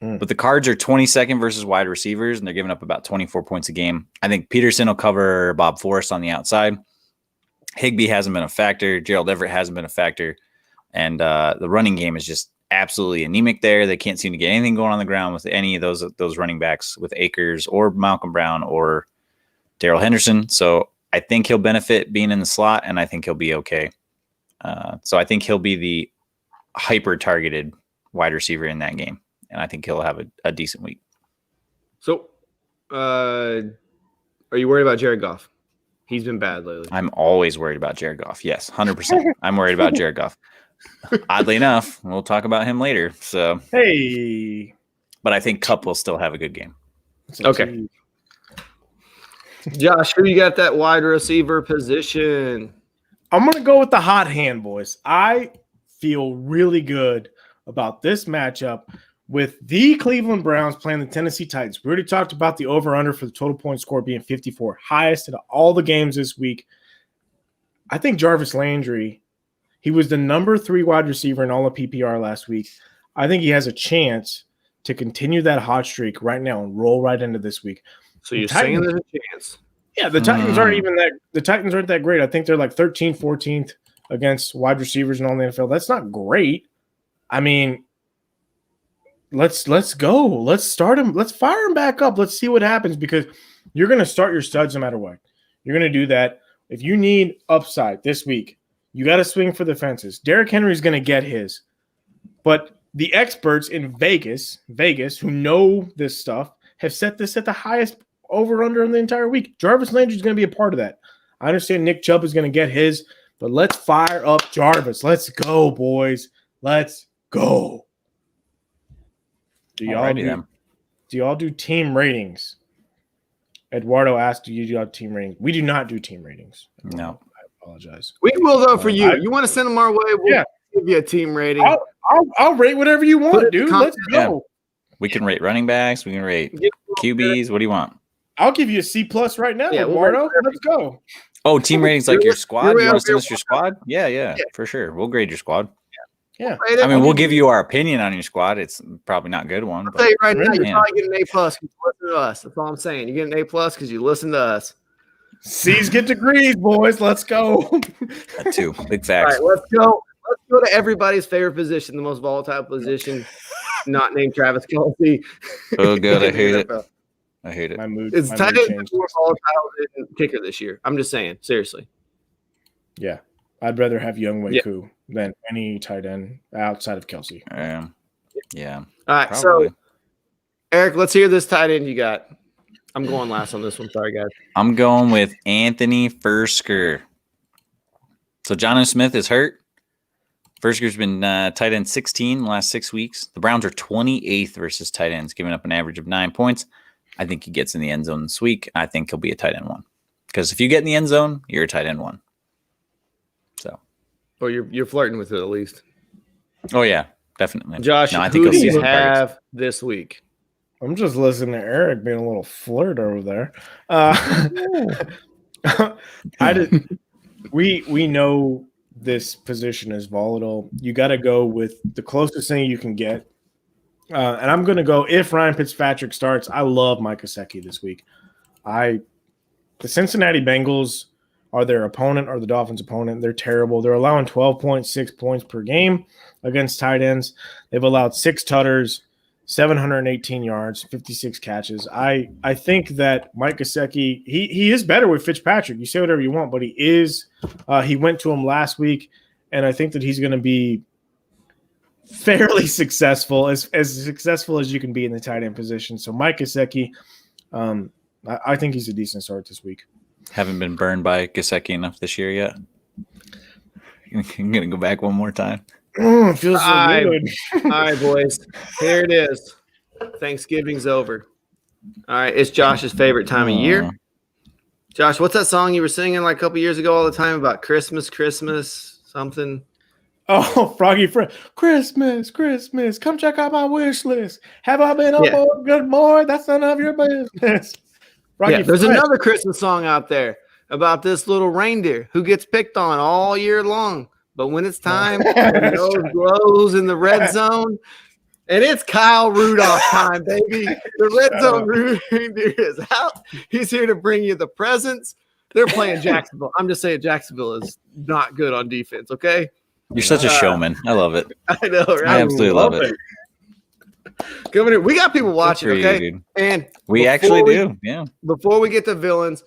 But the Cards are 22nd versus wide receivers, and they're giving up about 24 points a game. I think Peterson will cover Bob Forrest on the outside. Higbee hasn't been a factor. Gerald Everett hasn't been a factor. And the running game is just absolutely anemic there. They can't seem to get anything going on the ground with any of those running backs with Akers or Malcolm Brown or Darrell Henderson. So I think he'll benefit being in the slot, and I think he'll be okay. So I think he'll be the hyper-targeted wide receiver in that game. And I think he'll have a decent week. So Are you worried about Jared Goff? He's been bad lately. I'm always worried about Jared Goff. Yes, 100%. I'm worried about Jared Goff. Oddly enough, we'll talk about him later. So, Hey. but I think Kupp will still have a good game. Okay. Josh, who you got that wide receiver position? I'm going to go with the hot hand, boys. I feel really good about this matchup with the Cleveland Browns playing the Tennessee Titans. We already talked about the over-under for the total point score being 54, highest in all the games this week. I think Jarvis Landry, he was the number 3 wide receiver in all of PPR last week. I think he has a chance to continue that hot streak right now and roll right into this week. So you're saying there's a chance? Yeah, the Titans aren't even that. The Titans aren't that great. I think they're like 13th, 14th against wide receivers in all the NFL. That's not great. I mean, let's go. Let's start him. Let's fire him back up. Let's see what happens because you're going to start your studs no matter what. You're going to do that. If you need upside this week, you got to swing for the fences. Derrick Henry is going to get his, but the experts in Vegas, who know this stuff, have set this at the highest over-under in the entire week. Jarvis Landry is going to be a part of that. I understand Nick Chubb is going to get his, but let's fire up Jarvis. Let's go, boys. Let's go. Do y'all do team ratings? Eduardo asked, do you do team ratings? We do not do team ratings. No. I apologize. We will, though, for you. You want to send them our way? We'll give you a team rating. I'll rate whatever you want, dude. Let's go. Yeah. We can rate running backs. We can rate QBs. What do you want? I'll give you a C+ right now, Eduardo. Let's go. Oh, team ratings like your squad? You want to send us your squad? Yeah, for sure. We'll grade your squad. Yeah. I mean, we'll give you our opinion on your squad. It's probably not a good one. I'll tell you right now, you're probably getting an A+ because you listen to us. That's all I'm saying. You get an A+ because you listen to us. C's get degrees, boys. Let's go. That too. Big facts. All right, let's go. Let's go to everybody's favorite position, the most volatile position, not named Travis Kelce. Oh, God. I hate it. I hate it. It's tight end more volatile than kicker this year. I'm just saying, seriously. Yeah. I'd rather have Young Waku than any tight end outside of Kelce. Yeah. All right, probably. So Eric, let's hear this tight end you got. I'm going last on this one. Sorry, guys. I'm going with Anthony Fersker. So Jonnu Smith is hurt. Fersker's been tight end 16 the last 6 weeks. The Browns are 28th versus tight ends, giving up an average of 9 points. I think he gets in the end zone this week. I think he'll be a tight end 1. Because if you get in the end zone, you're a tight end 1. So. Or you're flirting with it at least. Oh, yeah, definitely. Josh, I think who do you have this week? I'm just listening to Eric being a little flirt over there. We know this position is volatile. You got to go with the closest thing you can get. And I'm going to go, if Ryan Fitzpatrick starts, I love Mike Gesicki this week. The Cincinnati Bengals are their opponent or the Dolphins' opponent. They're terrible. They're allowing 12.6 points per game against tight ends. They've allowed 6 tutters, 718 yards, 56 catches. I think that Mike Gesicki, he is better with Fitzpatrick. You say whatever you want, but he is. He went to him last week, and I think that he's going to be fairly successful, as successful as you can be in the tight end position. So Mike Gesicki, I think he's a decent start this week. Haven't been burned by Gesicki enough this year yet. I'm going to go back one more time. Feels so good. All right, boys. Here it is. Thanksgiving's over. All right, it's Josh's favorite time of year. Josh, what's that song you were singing like a couple years ago all the time about Christmas, something? Oh, Froggy Friend. Christmas, come check out my wish list. Have I been on board? Good boy, that's none of your business. There's another Christmas song out there about this little reindeer who gets picked on all year long. But when it's time, the nose glows in the red zone, and it's Kyle Rudolph time, baby. The red zone reindeer is out. He's here to bring you the presents. They're playing Jacksonville. I'm just saying Jacksonville is not good on defense, okay? You're such a showman. I love it. I know, right? I absolutely love it. Coming in. We got people watching, okay? You, and we actually do. Yeah. Before we get to villains,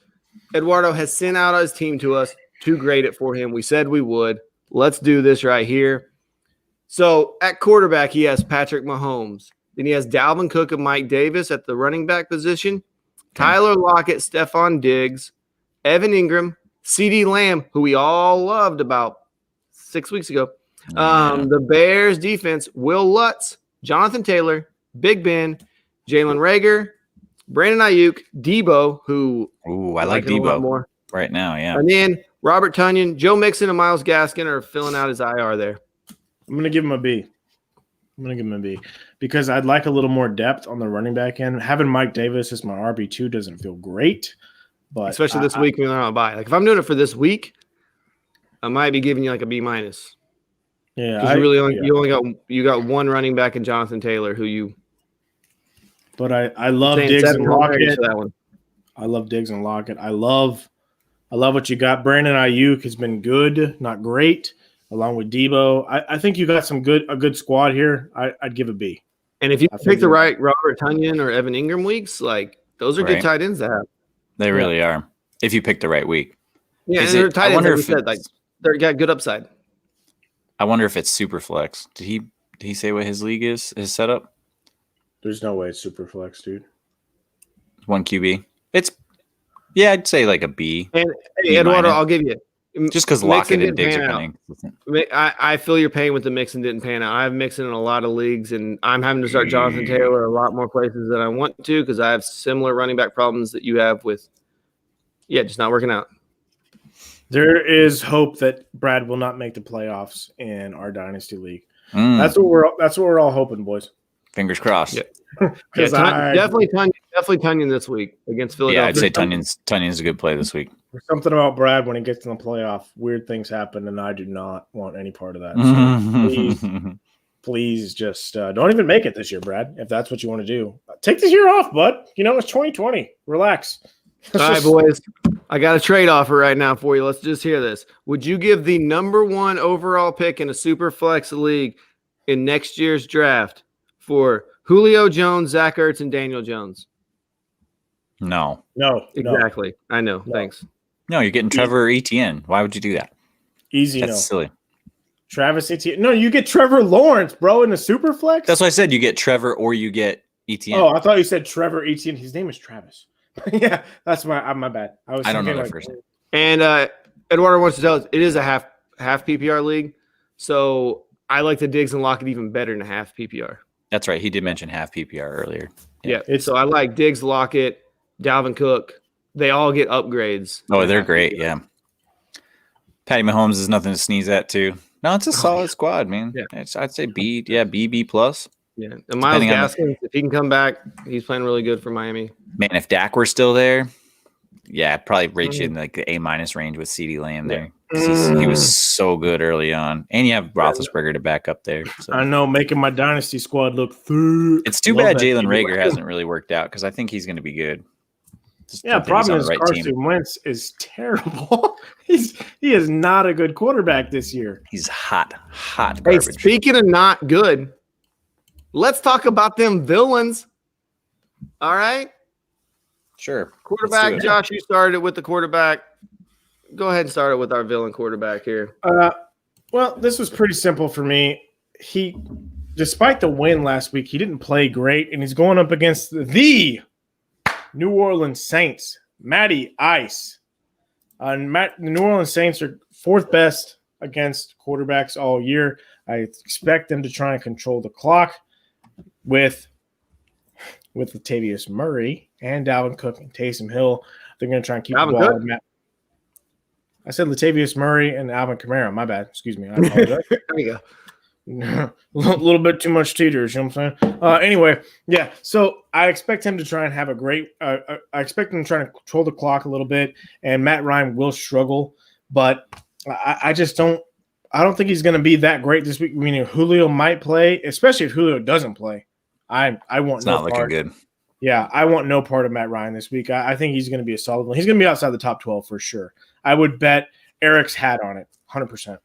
Eduardo has sent out his team to us to grade it for him. We said we would. Let's do this right here. So at quarterback, he has Patrick Mahomes. Then he has Dalvin Cook and Mike Davis at the running back position. Tyler Lockett, Stephon Diggs, Evan Ingram, CeeDee Lamb, who we all loved about 6 weeks ago. The Bears defense, Will Lutz, Jonathan Taylor, Big Ben, Jalen Reagor, Brandon Ayuk, Debo, who I like him a lot Debo more right now. Yeah. And then Robert Tonyan, Joe Mixon, and Myles Gaskin are filling out his IR there. I'm going to give him a B. Because I'd like a little more depth on the running back end. Having Mike Davis as my RB2 doesn't feel great. But especially this week when they're on a bye. Like if I'm doing it for this week, I might be giving you like a B-. Yeah, because you got one running back in Jonathan Taylor who you. But I love Diggs and Lockett. That one. I love Diggs and Lockett. I love what you got. Brandon Ayuk has been good, not great, along with Debo. I think you got a good squad here. I'd give a B. And if you pick the right Robert Tonyan or Evan Ingram weeks, like those are good tight ends to have. They really are. If you pick the right week. Yeah, and they're tight ends, like we said, like they got good upside. I wonder if it's super flex. Did he say what his league is, his setup? There's no way it's super flex, dude. 1 QB. I'd say like a B. And hey, Eduardo, I'll give you. Just because Lockett and Diggs are playing. I feel your pain with the Mixon didn't pan out. I have Mixon in a lot of leagues, and I'm having to start Jonathan Taylor a lot more places than I want to because I have similar running back problems that you have with, just not working out. There is hope that Brad will not make the playoffs in our dynasty league. That's what we're all hoping, boys. Fingers crossed. Definitely Tonyan this week against Philadelphia. Yeah, I'd say Tunion's a good play this week. There's something about Brad when he gets in the playoff. Weird things happen, and I do not want any part of that. So please just don't even make it this year, Brad, if that's what you want to do. Take this year off, bud. It's 2020. Relax. All right, boys. I got a trade offer right now for you. Let's just hear this. Would you give the number 1 overall pick in a super flex league in next year's draft for Julio Jones, Zach Ertz, and Daniel Jones? No. Exactly. I know. No. Thanks. No, you're getting Trevor Etienne. Why would you do that? Easy. That's silly. Travis Etienne. No, you get Trevor Lawrence, bro, in a super flex. That's what I said. You get Trevor or you get Etienne. Oh, I thought you said Trevor Etienne. His name is Travis. Yeah, that's my bad. I don't know that first name. And Eduardo wants to tell us it is a half PPR league, so I like the Diggs and Lockett even better than a half PPR. That's right. He did mention half PPR earlier. Yeah. So I like Diggs, Lockett, Dalvin Cook. They all get upgrades. Oh, they're great. PPR. Yeah. Patty Mahomes is nothing to sneeze at, too. No, it's a solid squad, man. Yeah. I'd say B. Yeah, B plus. Yeah. And Myles Gaskin, if he can come back, he's playing really good for Miami. Man, if Dak were still there, I'd probably rate you in like the A- range with CeeDee Lamb there. He was so good early on. And you have Roethlisberger to back up there. So. I know, making my dynasty squad look through. It's too bad Jalen Reagor hasn't really worked out because I think he's going to be good. Problem is Carson Wentz is terrible. He is not a good quarterback this year. He's hot garbage. Hey, speaking of not good, let's talk about them villains. All right? Sure. Quarterback, Josh, you started with the quarterback. Go ahead and start it with our villain quarterback here. Well, this was pretty simple for me. Despite the win last week, he didn't play great, and he's going up against the New Orleans Saints, Matty Ice. The New Orleans Saints are 4th best against quarterbacks all year. I expect them to try and control the clock with Latavius Murray and Dalvin Cook and Taysom Hill. They're going to try and keep the ball. I said Latavius Murray and Alvin Kamara. My bad. Excuse me. I apologize. There you go. A little bit too much teeters, you know what I'm saying? Anyway, yeah. So I expect him to try and have a great. I expect him to try and control the clock a little bit, and Matt Ryan will struggle, but I just don't. I don't think he's going to be that great this week. Meaning Julio might play, especially if Julio doesn't play. I want it's no not looking part. Good. Yeah, I want no part of Matt Ryan this week. I think he's going to be a solid one. He's going to be outside the top 12 for sure. I would bet Eric's hat on it, 100%.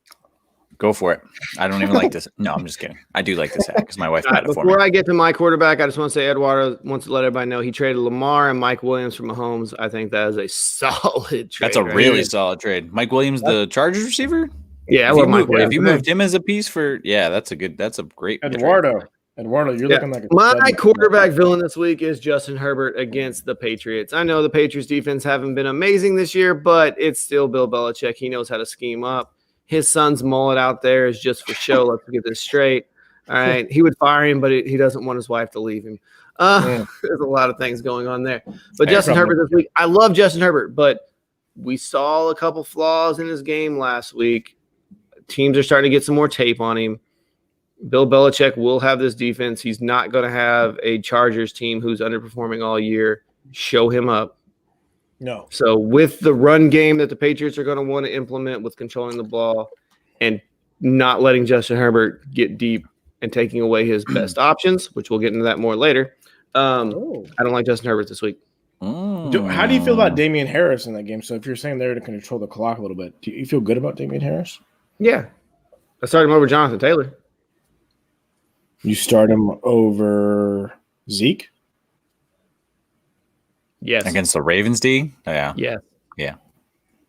Go for it. I don't even like this. No, I'm just kidding. I do like this hat because my wife got it for me. Before I get to my quarterback, I just want to say Eduardo wants to let everybody know he traded Lamar and Mike Williams for Mahomes. I think that is a solid trade. That's a really solid trade. Mike Williams, the Chargers receiver? Yeah, I love Mike Williams. If you moved him as a piece that's a great Eduardo. trade. Eduardo, you're looking like a my stud. quarterback villain this week is Justin Herbert against the Patriots. I know the Patriots defense haven't been amazing this year, but it's still Bill Belichick. He knows how to scheme up. His son's mullet out there is just for show. Let's get this straight. All right. He would fire him, but he doesn't want his wife to leave him. There's a lot of things going on there. But Justin Herbert this week, I love Justin Herbert, but we saw a couple flaws in his game last week. Teams are starting to get some more tape on him. Bill Belichick will have this defense. He's not going to have a Chargers team who's underperforming all year show him up. No. So with the run game that the Patriots are going to want to implement with controlling the ball and not letting Justin Herbert get deep and taking away his best options, which we'll get into that more later. I don't like Justin Herbert this week. How do you feel about Damian Harris in that game? So if you're saying they're to control the clock a little bit, do you feel good about Damian Harris? Yeah. I started him over Jonathan Taylor. You start him over Zeke? Yes. Against the Ravens D? Yeah. Yeah.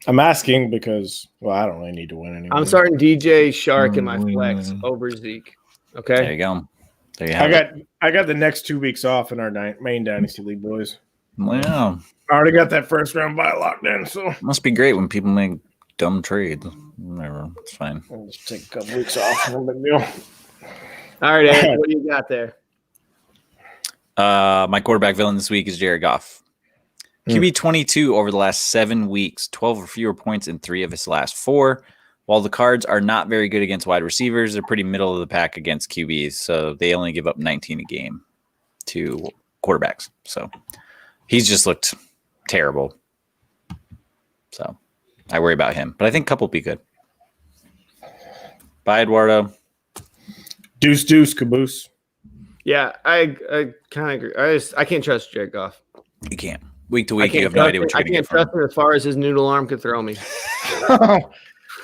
I'm asking because, well, I don't really need to win anymore. I'm starting DJ Shark in my flex over Zeke. Okay. There you go. There you have it. I got the next 2 weeks off in our main Dynasty League, boys. Wow. I already got that first round bye locked in, so Must be great when people make dumb trades. Whatever. It's fine. I'll just take a couple weeks off. No big deal. All right, Eric, what do you got there? My quarterback villain this week is Jared Goff. QB 22 over the last 7 weeks, 12 or fewer points in 3 of his last 4. While the Cards are not very good against wide receivers, they're pretty middle of the pack against QBs, so they only give up 19 a game to quarterbacks. So he's just looked terrible. So I worry about him, but I think Cup will be good. Bye, Eduardo. Deuce, caboose. Yeah, I kind of agree. I can't trust Jared Goff. You can't. Week to week, you have no idea what you're going to get from him. I can't trust him as far as his noodle arm can throw me.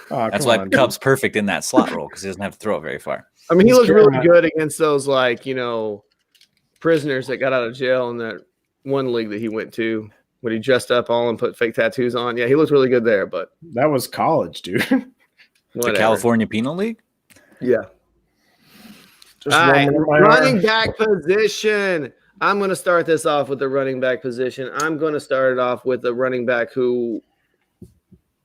That's why Cup's perfect in that slot role because he doesn't have to throw it very far. I mean, he looked really good against those, prisoners that got out of jail in that one league that he went to when he dressed up all and put fake tattoos on. Yeah, he looked really good there, but that was college, dude. The California Penal League? Yeah. All right, running back position. I'm going to start this off with the running back position. I'm going to start it off with a running back who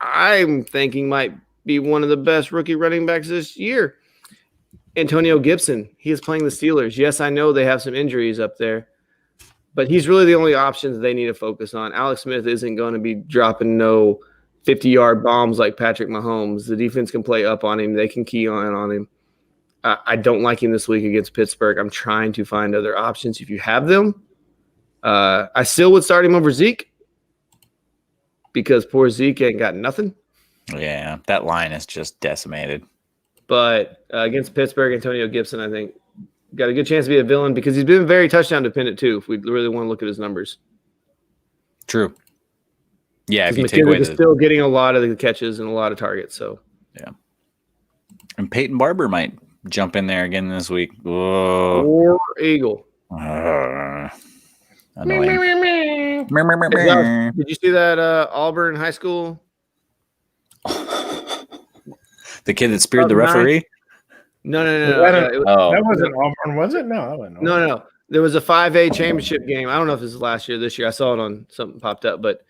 I'm thinking might be one of the best rookie running backs this year. Antonio Gibson. He is playing the Steelers. Yes, I know they have some injuries up there, but he's really the only options they need to focus on. Alex Smith isn't going to be dropping no 50-yard bombs like Patrick Mahomes. The defense can play up on him. They can key on him. I don't like him this week against Pittsburgh. I'm trying to find other options if you have them. I still would start him over Zeke because poor Zeke ain't got nothing. Yeah, that line is just decimated. But against Pittsburgh, Antonio Gibson, I think, got a good chance to be a villain because he's been very touchdown dependent too, if we really want to look at his numbers. True. Yeah, if you take away still getting a lot of the catches and a lot of targets. So yeah. And Peyton Barber might jump in there again this week. Whoa. Or Eagle. Annoying. Did you see that Auburn High School? The kid that speared the referee? No. That wasn't Auburn, was it? No, that wasn't Auburn. No. There was a 5A championship game. I don't know if this was last year or this year. I saw it on something popped up, but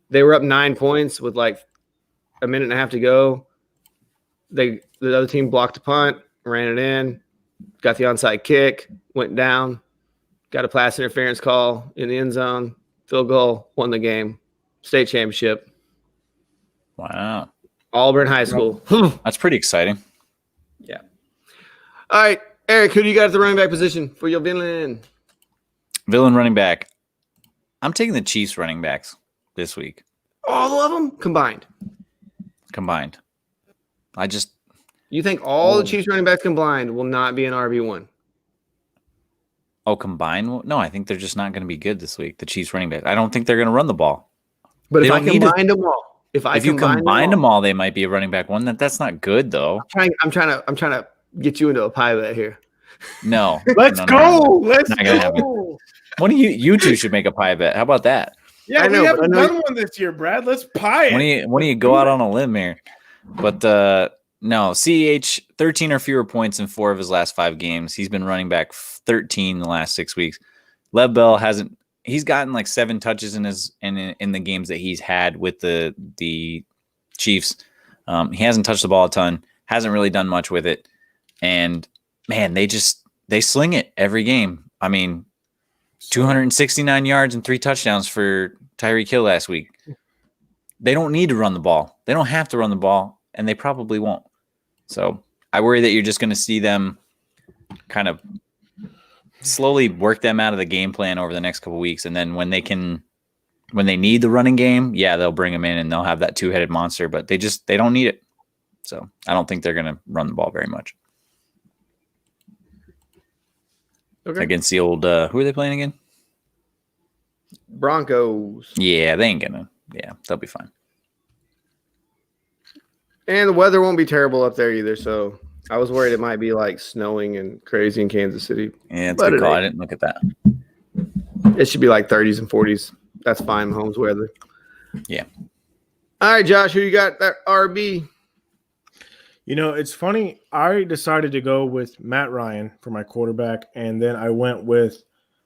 they were up 9 points with like a minute and a half to go. The other team blocked a punt, ran it in, got the onside kick, went down, got a pass interference call in the end zone, field goal, won the game, state championship. Wow. Auburn High School. That's pretty exciting. Yeah. All right, Eric, who do you got at the running back position for your villain? Villain running back. I'm taking the Chiefs running backs this week. All of them combined? Combined. You think all the Chiefs running backs combined will not be an RB1? Oh, combined? No, I think they're just not going to be good this week. The Chiefs running back. I don't think they're going to run the ball. But if I combine them all, if you combine them all, they might be a running back one. That's not good though. I'm trying to get you into a pie bet here. No. Let's go. Let's go. One of you two should make a pie bet. How about that? Yeah, we haven't done one this year, Brad. Let's pie it. When do you go out on a limb here? But No, CEH 13 or fewer points in 4 of his last 5 games. He's been running back 13 the last 6 weeks. Lev Bell hasn't. He's gotten like 7 touches in the games that he's had with the Chiefs. He hasn't touched the ball a ton. Hasn't really done much with it. And man, they sling it every game. I mean, 269 yards and 3 touchdowns for Tyreek Hill last week. They don't need to run the ball. They don't have to run the ball, and they probably won't. So I worry that you're just going to see them kind of slowly work them out of the game plan over the next couple of weeks. And then when they need the running game, yeah, they'll bring them in and they'll have that 2-headed monster, but they don't need it. So I don't think they're going to run the ball very much. Okay. Against the old, who are they playing again? Broncos. Yeah, they ain't gonna. Yeah, they'll be fine. And the weather won't be terrible up there either. So I was worried it might be like snowing and crazy in Kansas City. Yeah, it's a good call. I didn't look at that. It should be like 30s and 40s. That's fine, Mahomes weather. Yeah. All right, Josh, who you got that RB? You know, it's funny. I decided to go with Matt Ryan for my quarterback, and then I went with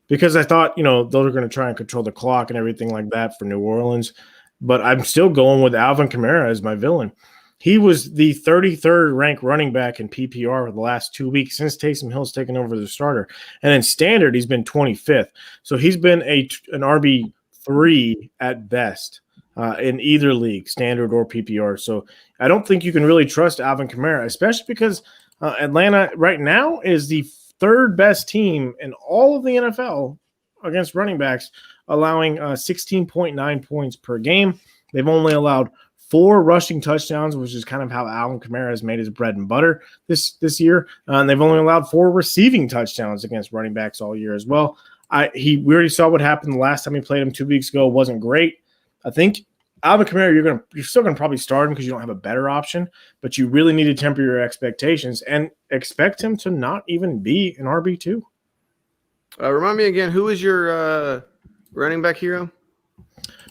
because I thought, those are going to try and control the clock and everything like that for New Orleans. But I'm still going with Alvin Kamara as my villain. He was the 33rd ranked running back in PPR for the last 2 weeks since Taysom Hill's taken over the starter. And in standard, he's been 25th. So he's been an RB3 at best in either league, standard or PPR. So I don't think you can really trust Alvin Kamara, especially because Atlanta right now is the third best team in all of the NFL against running backs, allowing 16.9 points per game. They've only allowed 4 rushing touchdowns, which is kind of how Alvin Kamara has made his bread and butter this year. And they've only allowed 4 receiving touchdowns against running backs all year as well. We already saw what happened the last time he played him 2 weeks ago. It wasn't great. I think Alvin Kamara, you're still gonna probably start him because you don't have a better option, but you really need to temper your expectations and expect him to not even be an RB2. Remind me again, who is your running back hero?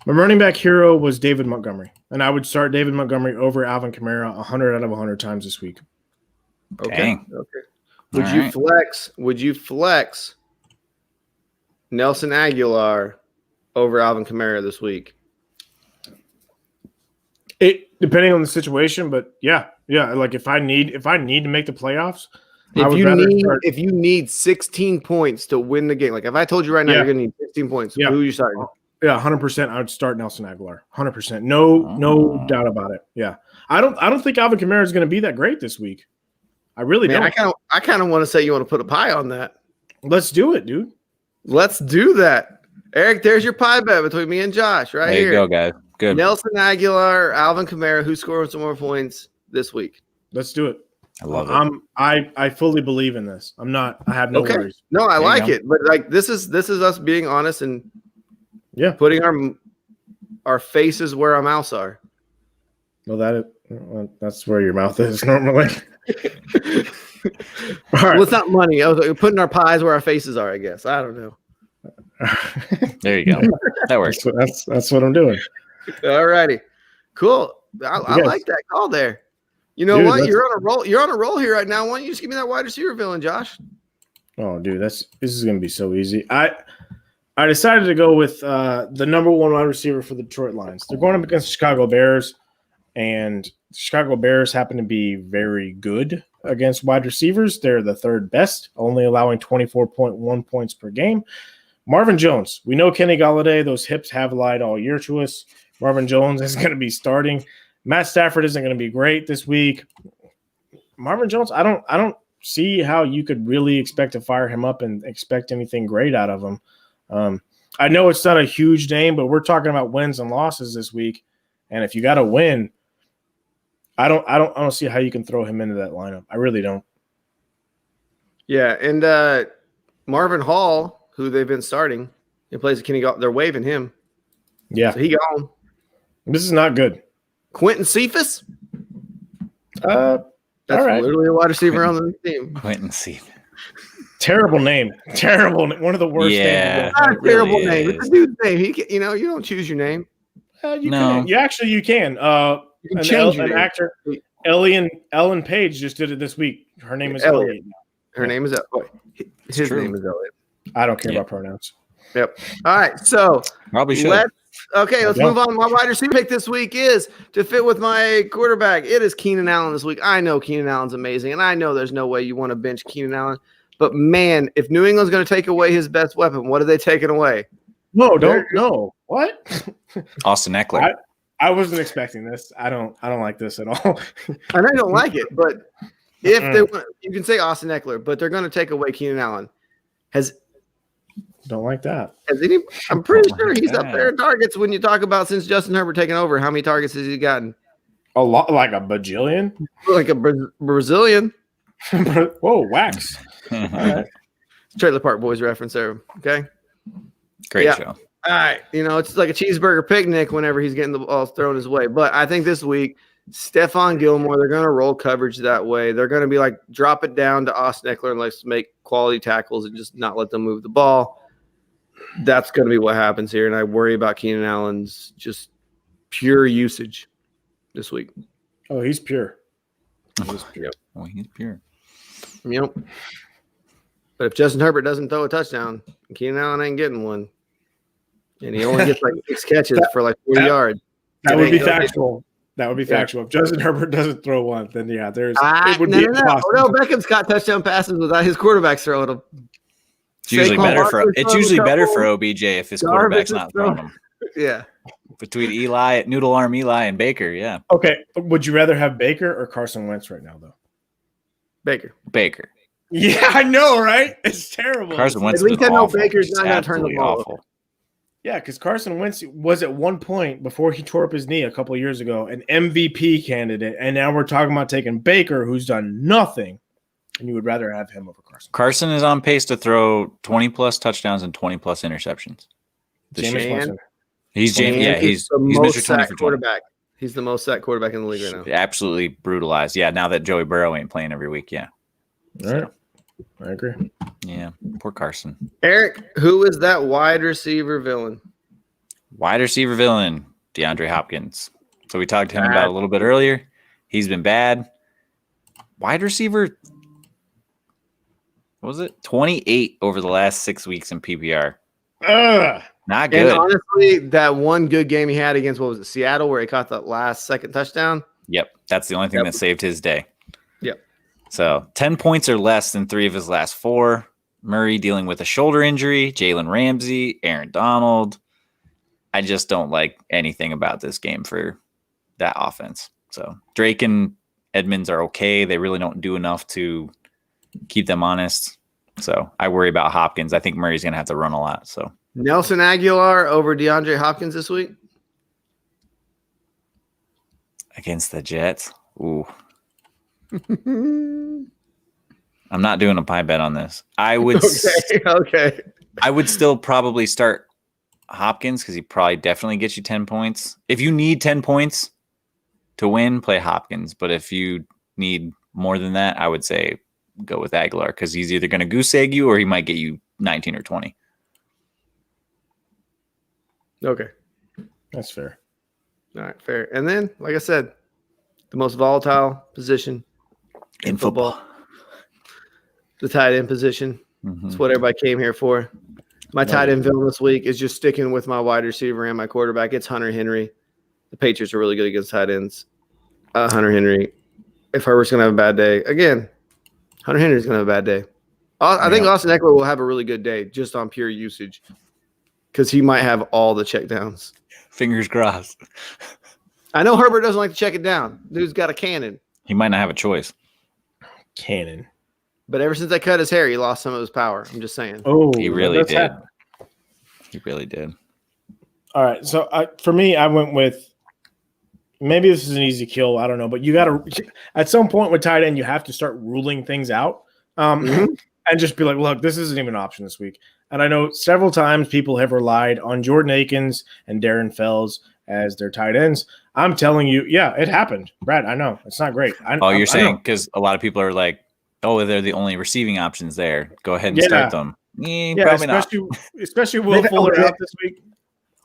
My running back hero was David Montgomery, and I would start David Montgomery over Alvin Kamara 100 out of 100 times this week. Okay. Dang. Okay. Would you flex Nelson Aguilar over Alvin Kamara this week? It depending on the situation, but yeah. Like if I need to make the playoffs, if you need 16 points to win the game, like if I told you right now you're gonna need 16 points, who are you starting? Yeah, 100%. I would start Nelson Aguilar, 100%. No doubt about it. Yeah, I don't think Alvin Kamara is going to be that great this week. I really don't. I kind of want to say you want to put a pie on that. Let's do it, dude. Let's do that, Eric. There's your pie bet between me and Josh right here. There you go, guys. Good. Nelson Aguilar, Alvin Kamara, who's scoring some more points this week? Let's do it. I love it. I fully believe in this. I have no worries. No, I like it. But like this is us being honest and putting our faces where our mouths are. Well, that's where your mouth is normally. All right. Well, it's not money. I was putting our pies where our faces are, I guess. I don't know. There you go. That works. That's what I'm doing. All righty. Cool. I like that call there. You know what? You're on a roll. You're on a roll here right now. Why don't you just give me that wide receiver villain, Josh? Oh, dude, this is going to be so easy. I decided to go with the number 1 wide receiver for the Detroit Lions. They're going up against the Chicago Bears, and the Chicago Bears happen to be very good against wide receivers. They're the 3rd best, only allowing 24.1 points per game. Marvin Jones. We know Kenny Golladay. Those hips have lied all year to us. Marvin Jones is going to be starting. Matt Stafford isn't going to be great this week. Marvin Jones, I don't see how you could really expect to fire him up and expect anything great out of him. I know it's not a huge name, but we're talking about wins and losses this week. And if you got to win, I don't see how you can throw him into that lineup. I really don't. Yeah, and Marvin Hall, who they've been starting, he plays Kenny Golladay. They're waving him. Yeah, so he gone. This is not good. Quentin Cephas? That's all right. Literally a wide receiver on the team. Quentin Cephas. Terrible name. Terrible. One of the worst names. It's not a terrible name. It's a dude's name. You don't choose your name. You can. You can. You can change your name. Actor. Ellen Page just did it this week. Her name is Elliot. Her name is Elliot. His name is Elliot. I don't care about pronouns. Yep. All right. So Probably should. let's move on. My wide receiver pick this week is to fit with my quarterback. It is Keenan Allen this week. I know Keenan Allen's amazing, and I know there's no way you want to bench Keenan Allen. But, man, if New England's going to take away his best weapon, what are they taking away? No, don't. No. What? Austin Eckler. I wasn't expecting this. I don't like this at all. I know you don't like it, but if they want, you can say Austin Eckler, but they're going to take away Keenan Allen. Don't like that. I'm pretty sure he's up there in targets when you talk about since Justin Herbert taking over. How many targets has he gotten? A lot, like a bajillion? Like a Brazilian. Whoa, wax. All right. Trailer Park Boys reference there. Okay. Great show. All right. It's like a cheeseburger picnic whenever he's getting the ball thrown his way. But I think this week, Stephon Gilmore, they're going to roll coverage that way. They're going to be like, drop it down to Austin Eckler and let's make quality tackles and just not let them move the ball. That's going to be what happens here. And I worry about Keenan Allen's just pure usage this week. Oh, he's pure. He's pure. Oh, he's pure. Yep. But if Justin Herbert doesn't throw a touchdown, Keenan Allen ain't getting one. And he only gets like 6 catches for like 40 yards. That would be factual. That would be factual. If Justin Herbert doesn't throw one, then it would be impossible. No, Beckham's got touchdown passes without his quarterbacks throwing them. It's usually better for OBJ if his quarterback's not throwing them. Yeah. Between Noodle Arm Eli and Baker, yeah. Okay. Would you rather have Baker or Carson Wentz right now, though? Baker. Yeah, I know, right? It's terrible. Carson Wentz at least I know Baker's not going to turn the ball awful. Yeah, because Carson Wentz was at one point before he tore up his knee a couple of years ago an MVP candidate, and now we're talking about taking Baker, who's done nothing, and you would rather have him over Carson. Carson is on pace to throw 20-plus touchdowns and 20-plus interceptions. He's Mr. 20 for 20. Quarterback. He's the most sacked quarterback in the league right now. Absolutely brutalized. Yeah, now that Joey Burrow ain't playing every week, yeah. All right. I agree. Yeah, poor Carson. Eric, who is that wide receiver villain? Wide receiver villain, DeAndre Hopkins. So we talked to him about a little bit earlier. He's been bad. Wide receiver, what was it? 28 over the last 6 weeks in PPR. Not good. And honestly, that one good game he had against, Seattle, where he caught that last second touchdown? Yep, that's the only thing that saved his day. Yep. So 10 points or less in 3 of his last 4. Murray dealing with a shoulder injury, Jalen Ramsey, Aaron Donald. I just don't like anything about this game for that offense. So Drake and Edmonds are okay. They really don't do enough to keep them honest. So I worry about Hopkins. I think Murray's going to have to run a lot. So Nelson Aguilar over DeAndre Hopkins this week? Against the Jets? Ooh. I'm not doing a pie bet on this. I would okay. I would still probably start Hopkins because he probably definitely gets you 10 points. If you need 10 points to win, play Hopkins. But if you need more than that, I would say go with Aguilar because he's either going to goose egg you or he might get you 19 or 20. Okay. That's fair. All right, fair. And then, like I said, the most volatile position in football. The tight end position. Mm-hmm. That's what everybody came here for. My tight end villain this week is just sticking with my wide receiver and my quarterback. It's Hunter Henry. The Patriots are really good against tight ends. Hunter Henry. If Herbert's going to have a bad day, again, Hunter Henry's going to have a bad day. I think Austin Eckler will have a really good day just on pure usage because he might have all the checkdowns. Fingers crossed. I know Herbert doesn't like to check it down. Dude's got a cannon. He might not have a choice. Cannon. But ever since they cut his hair, he lost some of his power. I'm just saying. Oh, he really did. He really did. All right. So for me, I went with maybe this is an easy kill. I don't know. But you got to at some point with tight end, you have to start ruling things out and just be like, look, this isn't even an option this week. And I know several times people have relied on Jordan Akins and Darren Fells as their tight ends. I'm telling you, yeah, it happened. Brad, I know. It's not great. You're saying because a lot of people are like, oh, they're the only receiving options there. Go ahead and start them. Probably especially Will Fuller out this week.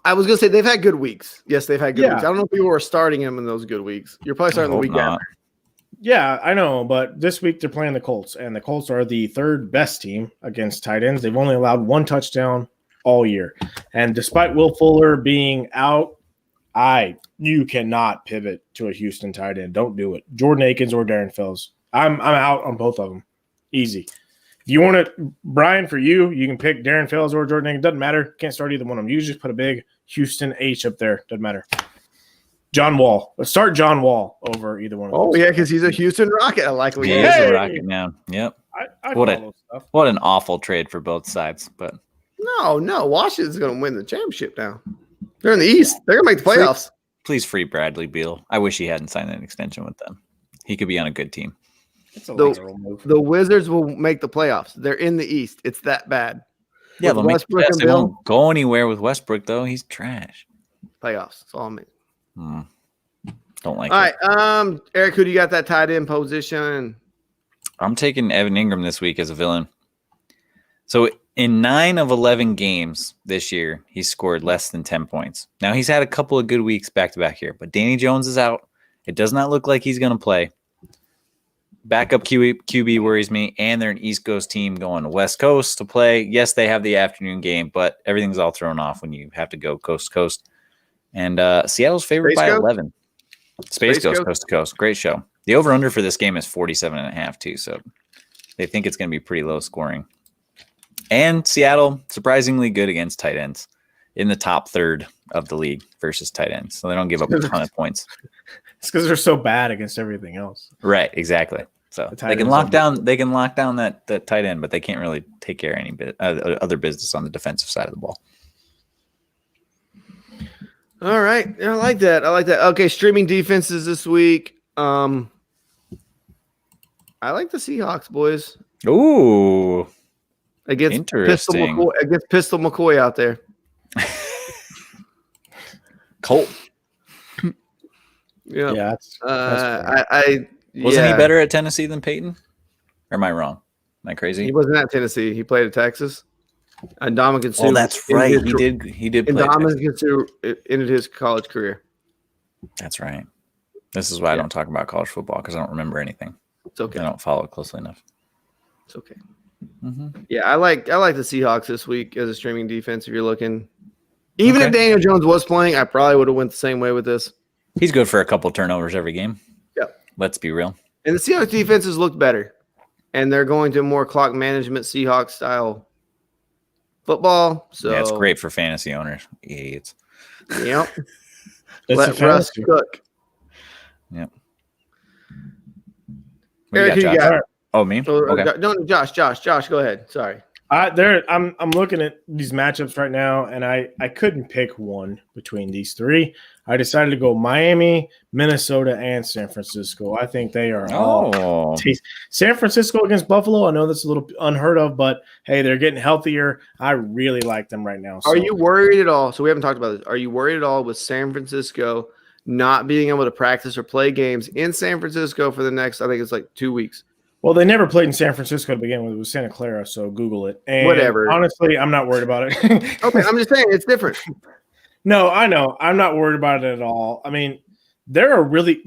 I was going to say they've had good weeks. Yes, they've had good weeks. I don't know if people were starting him in those good weeks. You're probably starting the week after. Yeah, I know, but this week they're playing the Colts, and the Colts are the third best team against tight ends. They've only allowed one touchdown all year. And despite Will Fuller being out, you cannot pivot to a Houston tight end. Don't do it. Jordan Akins or Darren Fells. I'm out on both of them. Easy. If you want to, Brian, for you can pick Darren Fells or Jordan Akins. Doesn't matter. Can't start either one of them. You just put a big Houston H up there. Doesn't matter. John Wall. Let's start John Wall over either one of those. Oh, yeah, because he's a Houston Rocket. I like what He he is is. a Rocket now. Yep. I What follow stuff. What an awful trade for both sides. But No. Washington's going to win the championship now. They're in the East. They're going to make the playoffs. please free Bradley Beal. I wish he hadn't signed an extension with them. He could be on a good team. It's a lateral move. The Wizards will make the playoffs. They're in the East. It's that bad. Yeah, With they'll make Westbrook the and playoffs. They Bill, won't go anywhere with Westbrook, though. He's trash. playoffs. That's all I mean. Don't like All it. right. Eric, who do you got that tight end position? I'm taking Evan Ingram this week as a villain. So in 9 of 11 games this year, he's scored less than 10 points. Now, he's had a couple of good weeks back-to-back here, but Danny Jones is out. It does not look like he's going to play. Backup QB worries me, and they're an East Coast team going to West Coast to play. Yes, they have the afternoon game, but everything's all thrown off when you have to go coast to coast. And Seattle's favored by 11. Space Coast, coast to coast. Great show. The over-under for this game is 47.5 too, so they think it's going to be pretty low scoring. And Seattle, surprisingly good against tight ends in the top third of the league versus tight ends. So they don't give up a ton of points. It's because they're so bad against everything else. Right, exactly. So they can lock down that tight end, but they can't really take care of any other business on the defensive side of the ball. All right. I like that. Okay, streaming defenses this week. I like the Seahawks, boys. Ooh. Against Interesting. Pistol McCoy out there. Colt. Yeah. Yeah, Wasn't he better at Tennessee than Peyton? Or am I wrong? Am I crazy? He wasn't at Tennessee. He played at Texas. And Dominican Sue. Oh, that's right. He did And play. Dominican Sue ended his college career. That's right. This is why I don't talk about college football, because I don't remember anything. It's okay. I don't follow it closely enough. It's okay. Mm-hmm. Yeah, I like the Seahawks this week as a streaming defense. If you're looking, even if Daniel Jones was playing, I probably would have went the same way with this. He's good for a couple turnovers every game. Yep. Let's be real. And the Seahawks defenses look better, and they're going to more clock management Seahawks style football. So yeah, it's great for fantasy owners. Idiots. Yep. Let Russ cook. Yep. Eric, who you got? Oh, me? Okay. No, Josh, go ahead. Sorry. I'm looking at these matchups right now, and I couldn't pick one between these three. I decided to go Miami, Minnesota, and San Francisco. I think they are all San Francisco against Buffalo. I know that's a little unheard of, but hey, they're getting healthier. I really like them right now. Are you worried at all? So we haven't talked about this. Are you worried at all with San Francisco not being able to practice or play games in San Francisco for the next, I think it's like 2 weeks? Well, they never played in San Francisco to begin with. It was Santa Clara, so Google it. And whatever. Honestly, I'm not worried about it. Okay, I'm just saying it's different. No, I know. I'm not worried about it at all. I mean, they're a really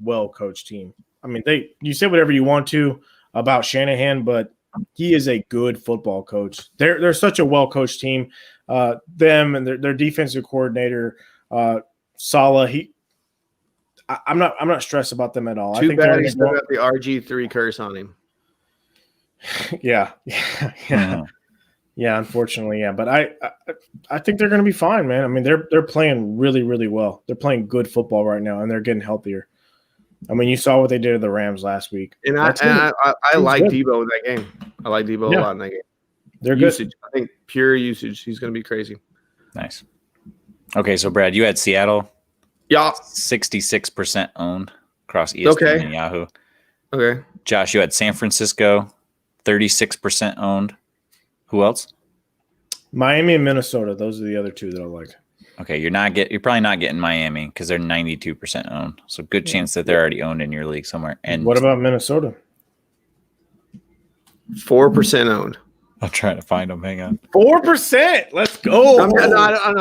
well coached team. I mean, you say whatever you want to about Shanahan, but he is a good football coach. They're such a well coached team. Them and their defensive coordinator, Saleh. I'm not stressed about them at all. Too bad he still got the RG3 curse on him. Yeah. Yeah, unfortunately, yeah. But I think they're going to be fine, man. I mean, they're playing really, really well. They're playing good football right now, and they're getting healthier. I mean, you saw what they did to the Rams last week. And I like Debo in that game. I like Debo a lot in that game. They're usage. good. I think pure usage. He's going to be crazy. Nice. Okay, so Brad, you had Seattle. Yeah. 66% owned across ESPN and Yahoo. Okay. Josh, you had San Francisco, 36% owned. Who else? Miami and Minnesota. Those are the other two that I like. Okay, you're probably not getting Miami because they're 92% owned. So good chance that they're already owned in your league somewhere. And what about Minnesota? 4% owned. I'm trying to find them. Hang on. 4%. Let's go. I'm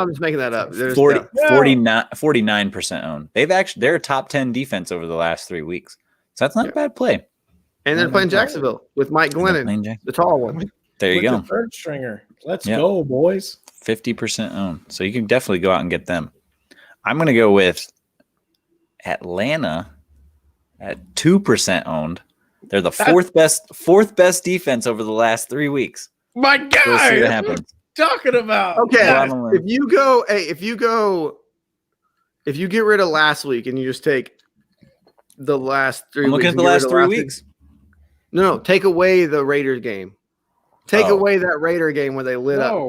just making that up. 49% owned. They're a top 10 defense over the last 3 weeks. So that's not a bad play. And they're playing Jacksonville with Mike Glennon, the tall one. There you go. The third stringer. Let's go, boys. 50% owned. So you can definitely go out and get them. I'm going to go with Atlanta at 2% owned. They're the fourth best defense over the last 3 weeks. My God, we'll see what happens. Talking about. Okay, if you get rid of last week and you just take the last 3 weeks. I'm looking at the last 3 weeks. No, take away the Raiders game. Take away that Raider game where they lit up.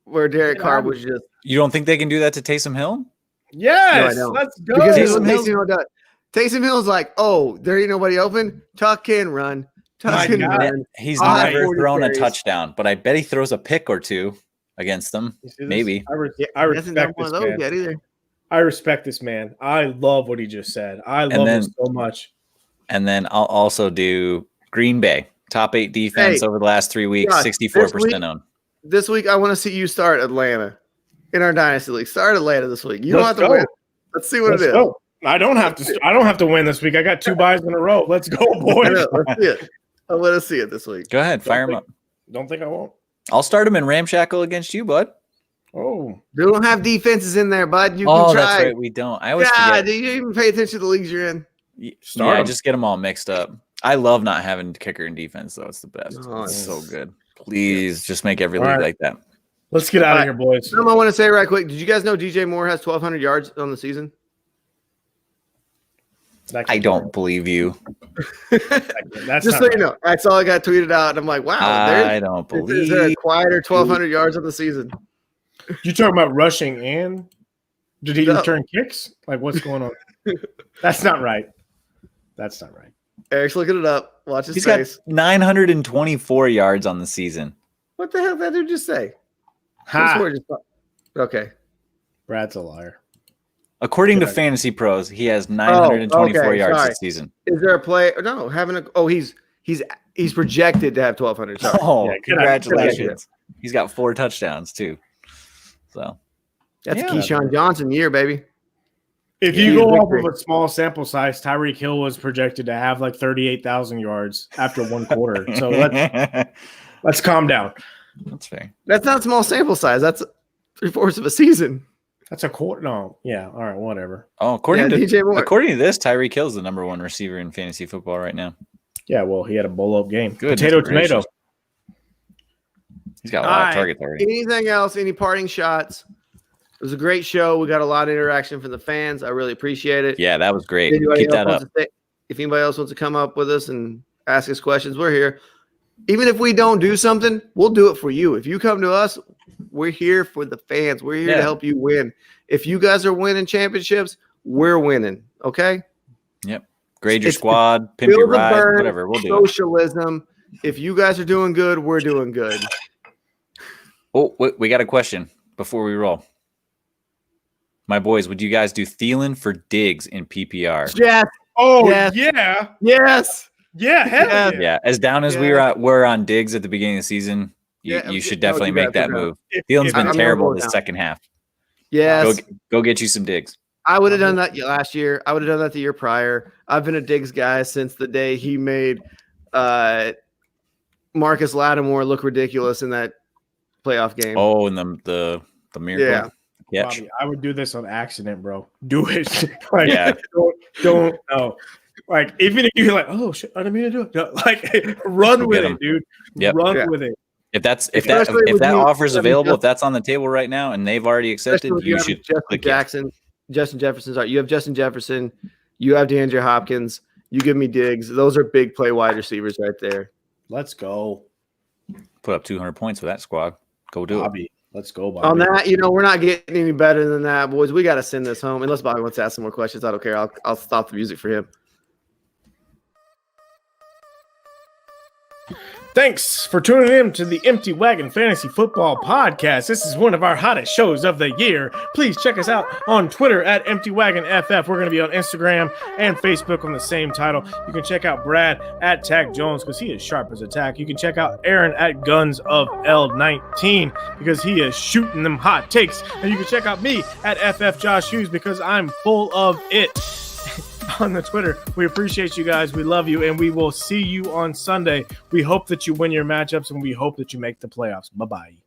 Where Derek Carr was just. You don't think they can do that to Taysom Hill? Yes, let's go. Because Taysom Hill's like, oh, there ain't nobody open. Tuck in, run. Tuck in, run. He's never thrown a touchdown, but I bet he throws a pick or two against them. Maybe. I respect this man. I respect this man. I love what he just said. I love him so much. And then I'll also do Green Bay. Top 8 defense over the last 3 weeks, 64% owned. This week, I want to see you start Atlanta in our Dynasty League. Start Atlanta this week. You don't have to win. Let's see what it is. Go. I don't have to win this week. I got 2 buys in a row. Let's go, boys. Let's see it. I'll let us see it this week. Go ahead. Fire him up. Don't think I won't. I'll start him in Ramshackle against you, bud. Oh. They don't have defenses in there, bud. You can try. That's right. We don't. I always forget. Do you even pay attention to the leagues you're in? I just get them all mixed up. I love not having kicker and defense, though. It's the best. It's so good. Please just make every league like that. Let's get out of here, boys. Something I want to say right quick. Did you guys know DJ Moore has 1,200 yards on the season? I don't believe you. That's just so you know. I saw it got tweeted out, and I'm like, wow. I don't believe. Is there a quieter 1,200 yards on the season? You talking about rushing and did he return kicks? Like, what's going on? That's not right. That's not right. Eric's looking it up. Watch his face. Got 924 yards on the season. What the hell did that dude just say? Okay. Brad's a liar. According to Fantasy Pros, he has 924 yards this season. Is there a play? No, he's projected to have 1,200. Sorry. Oh, yeah, congratulations! He's got 4 touchdowns too. So that's Keyshawn Johnson year, baby. If you go off of a small sample size, Tyreek Hill was projected to have like 38,000 yards after 1 quarter. So let's calm down. That's fair. That's not small sample size. That's 3/4 of a season. That's a quarter. No, yeah. All right, whatever. Oh, according to this, Tyreek Hill's the number 1 receiver in fantasy football right now. Yeah, well, he had a bowl up game. Good. Potato, tomato. He's got a lot of targets already. Anything else? Any parting shots? It was a great show. We got a lot of interaction from the fans. I really appreciate it. Yeah, that was great. Keep that up. If anybody else wants to come up with us and ask us questions, we're here. Even if we don't do something, we'll do it for you. If you come to us, we're here for the fans. We're here to help you win. If you guys are winning championships, we're winning. Okay? Yep. Grade your squad, pimp your ride, whatever. We'll do socialism. If you guys are doing good, we're doing good. Oh, we got a question before we roll. My boys, would you guys do Thielen for Diggs in PPR? Yes. Oh, yeah. Yes. Yeah, hell yeah. As down as we were on Diggs at the beginning of the season, you should definitely make that move. Thielen's been terrible this second half. Yes. Go get you some Diggs. I would have done that last year. I would have done that the year prior. I've been a Diggs guy since the day he made Marcus Lattimore look ridiculous in that playoff game. Oh, and the miracle. Yeah. Bobby, I would do this on accident, bro. Do it. Don't know. Like, even if you're like, oh shit, I didn't mean to do it. No, like, run with it, dude. Yep. Run with it. If that offer is available, if that's on the table right now, and they've already accepted, you should. Justin Jefferson's right. You have Justin Jefferson. You have DeAndre Hopkins. You give me Diggs. Those are big play wide receivers right there. Let's go. Put up 200 points for that squad. Go do Bobby. Let's go, Bobby. On that, we're not getting any better than that, boys. We got to send this home. Unless Bobby wants to ask some more questions, I don't care. I'll stop the music for him. Thanks for tuning in to the Empty Wagon Fantasy Football Podcast. This is one of our hottest shows of the year. Please check us out on Twitter at Empty Wagon FF. We're going to be on Instagram and Facebook on the same title. You can check out Brad at Tack Jones because he is sharp as a tack. You can check out Aaron at Guns of L19 because he is shooting them hot takes. And you can check out me at FF Josh Hughes because I'm full of it. On the Twitter. We appreciate you guys. We love you, and we will see you on Sunday. We hope that you win your matchups, and we hope that you make the playoffs. Bye-bye.